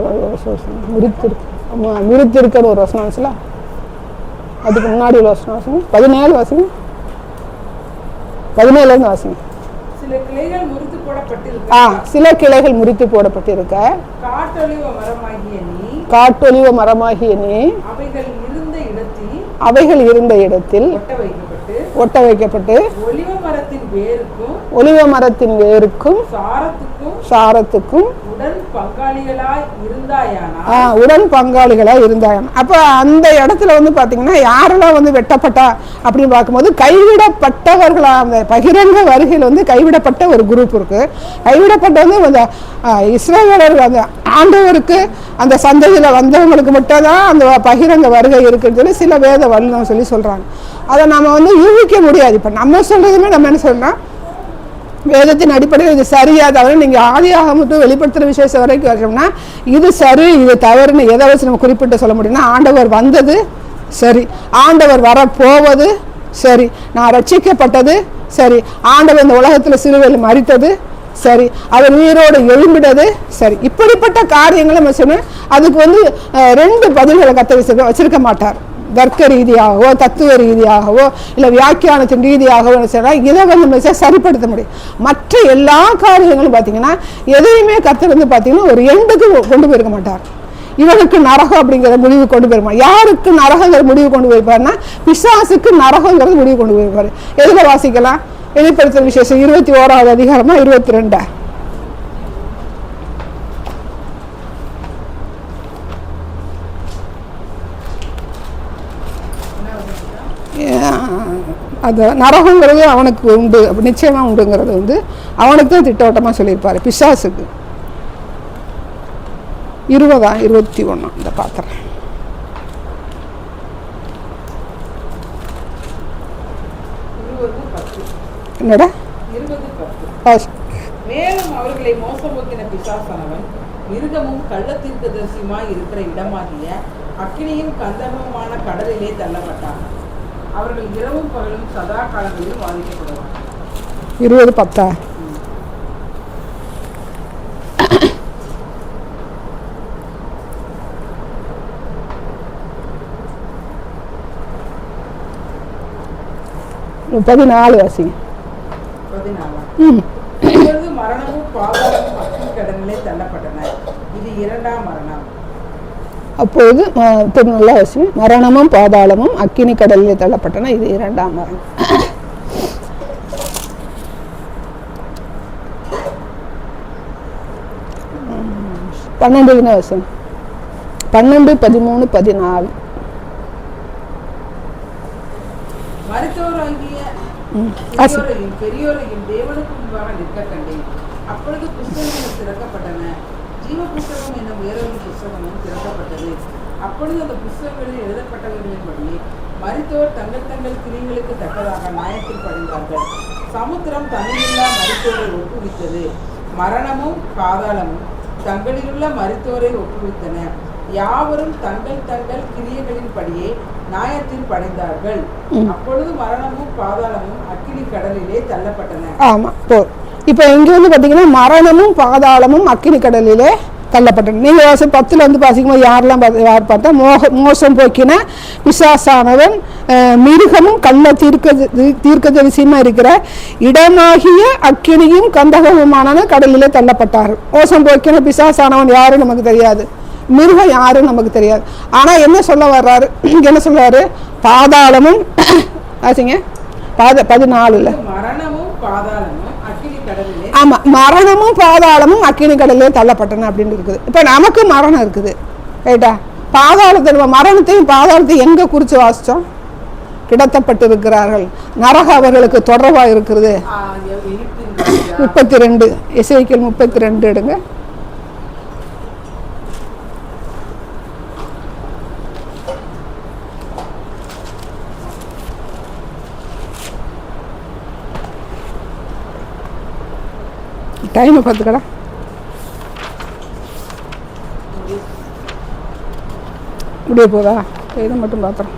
ஒரு வசனம். அதுக்கு முன்னாடி உள்ள வசனம் 17 வாசிங்க. 17 வாசிங்க. சில கிளைகள் முறித்து போடப்பட்டிருக்க சில கிளைகள் முறித்து போடப்பட்டிருக்க காட்டொலிவ மரமாகிய நீ அவைகள் இருந்த இடத்தில் ஒட்ட வைக்கப்பட்டு ஒலிவ மரத்தின் வேருக்கும் சாரத்துக்கும் உடன் பங்காளிகளாய் இருந்தாயானா. அப்ப அந்த இடத்துல வந்து பாத்தீங்கன்னா யாரெல்லாம் வந்து வெட்டப்பட்டா அப்படின்னு பார்க்கும்போது கைவிடப்பட்டவர்களா, அந்த பகிரங்க வருகையில் வந்து கைவிடப்பட்ட ஒரு குரூப் இருக்கு. கைவிடப்பட்ட வந்து இஸ்ரவேலர்கள் அந்த ஆண்டவருக்கு அந்த சந்ததியில் வந்தவங்களுக்கு மட்டும் தான் அந்த பகிரங்க வருகை இருக்குன்னு சொல்லி சில வேத வல்லுநர் சொல்லி சொல்றாங்க. அதை நம்ம வந்து யூகிக்க முடியாது. இப்போ நம்ம சொல்றதுமே நம்ம என்ன சொல்றோம், வேதத்தின் அடிப்படையில் இது சரியா தவிர நீங்கள் ஆதியாகமம் வெளிப்படுத்துகிற விசேஷம் வரைக்கும் வச்சோம்னா இது சரி இது தவறுன்னு எதை வச்சு நம்ம குறிப்பிட்டு சொல்ல முடியும்னா, ஆண்டவர் வந்தது சரி, ஆண்டவர் வரப்போவது சரி, நான் ரட்சிக்கப்பட்டது சரி, ஆண்டவர் இந்த உலகத்தில் சிலுவையில் மரித்தது சரி, அவர் உயிரோடு எழும்பினது சரி, இப்படிப்பட்ட காரியங்களை நம்ம சொன்னோம். அதுக்கு வந்து 2 பதில்களை கத்த வச்சிருக்க மாட்டார். தர்க்க ரீதியாகவோ தத்துவ ரீதியாகவோ இல்லை வியாக்கியானத்தின் ரீதியாகவோ சொன்னால் இதை வந்து சரிப்படுத்த முடியும். மற்ற எல்லா காரியங்களும் பார்த்தீங்கன்னா எதையுமே கர்த்தர் வந்து பார்த்தீங்கன்னா ஒரு எண்டுக்கு கொண்டு போயிருக்க மாட்டார். இவனுக்கு நரகம் அப்படிங்கிற முடிவு கொண்டு போயிருப்பான். யாருக்கு நரகங்கிற முடிவு கொண்டு போயிருப்பாருன்னா பிசாசுக்கு நரகங்கிறது முடிவு கொண்டு போயிருப்பாரு. எதுல வாசிக்கலாம்? வெளிப்படுத்தல் விசேஷம் 21வது அதிகாரமா 22. அது நரகங்கிறது அவனுக்கு உண்டு, நிச்சயமா உண்டுங்கிறது வந்து அவனுக்கு தான் திட்டவட்டமாக சொல்லியிருப்பாரு. பிசாசுக்கு 20-21 இந்த பாத்திரம் என்னடா 20:10. மேலும் அவர்களை மோசம்போக்கின பிசாசானவன் மிருகமும் கள்ளத்தீர்க்கதரிசியுமாய் இருக்கிற இடமாகிய அக்கினியும் கந்தகமுமான கடலிலே தள்ளப்பட்டான். அவர்கள் இரவும் பகலும் சதா காலங்களில் பாதிக்கப்படுவார். 20:10. வாசிங்க. 14. மரணமும் பாதாளமும் அக்கினி கடலிலே தள்ளப்பட்டன. இது இரண்டாம் மரணம். அப்போது நல்லா வாசிங்க. மரணமும் பாதாளமும் அக்கினி கடலிலே தள்ளப்பட்டன. இது இரண்டாம் மரணம். 12 வாசிங்க. 12, 13, 14. மருத்துவராகிய பெரியோரையும் தேவனுக்கு முன்பாக நிற்க கண்டேன். அப்பொழுது புஸ்தகங்கள் திறக்கப்பட்டன. ஜீவ புஸ்தகம் என்னும் வேறொரு புஸ்தகமும் திறக்கப்பட்டது. அப்பொழுது அந்த புஸ்தகங்களில் எழுதப்பட்டவர்களின்படி மரித்தோர் தங்கள் தங்கள் கிரியைகளுக்கு தக்கதாக நியாயத்தில் படைந்தார்கள். சமுத்திரம் தன்னிலுள்ள மரித்தோரை ஒப்புவித்தது. மரணமும் பாதாளமும் தங்களிலுள்ள மரித்தோரை ஒப்புவித்தன. யாவரும் தங்கள் தங்கள் கிரியைகளின்படியே நியாயத்தில் படைந்தார்கள். அப்பொழுது மரணமும் பாதாளமும் அக்கினி கடலிலே தள்ளப்பட்டன. ஆமா, இப்போ இங்க வந்து பாத்தீங்கன்னா மரணமும் பாதாளமும் அக்கினி கடலிலே தள்ளப்பட்டன. நீங்க 10ல் வந்து பாசிக்கும்போது யார் பார்த்தா மோசம் போக்கின பிசாசானவன் மிருகமும் கள்ள தீர்க்கதரிசியுமா இருக்கிற இடமாகிய அக்கினியும் கந்தகமுமான கடலிலே தள்ளப்பட்டார். மோசம் போக்கின பிசாசானவன் யாரும் நமக்கு தெரியாது, மிருகம் யாரும் நமக்கு தெரியாது. ஆனா என்ன சொல்ல வர்றாரு? என்ன சொல்றாரு? பாதாளமும் 14 ஆமா, மரணமும் பாதாளமும் அக்கினி கடலிலே தள்ளப்பட்டன அப்படின்னு இருக்குது. இப்ப நமக்கு மரணம் இருக்குது, ரைட்டா? பாதாளத்தை, மரணத்தையும் பாதாளத்தையும் எங்க குறிச்சு வாசிச்சோம்? கிடத்தப்பட்டு இருக்கிறார்கள், நரகம் அவர்களுக்கு தொடர்பா இருக்கிறது. 32 எசேக்கியேல் 32 எடுங்க. டைமை பார்த்துக்கடா. முடிய போதா? இதை மட்டும் பார்த்துறோம்.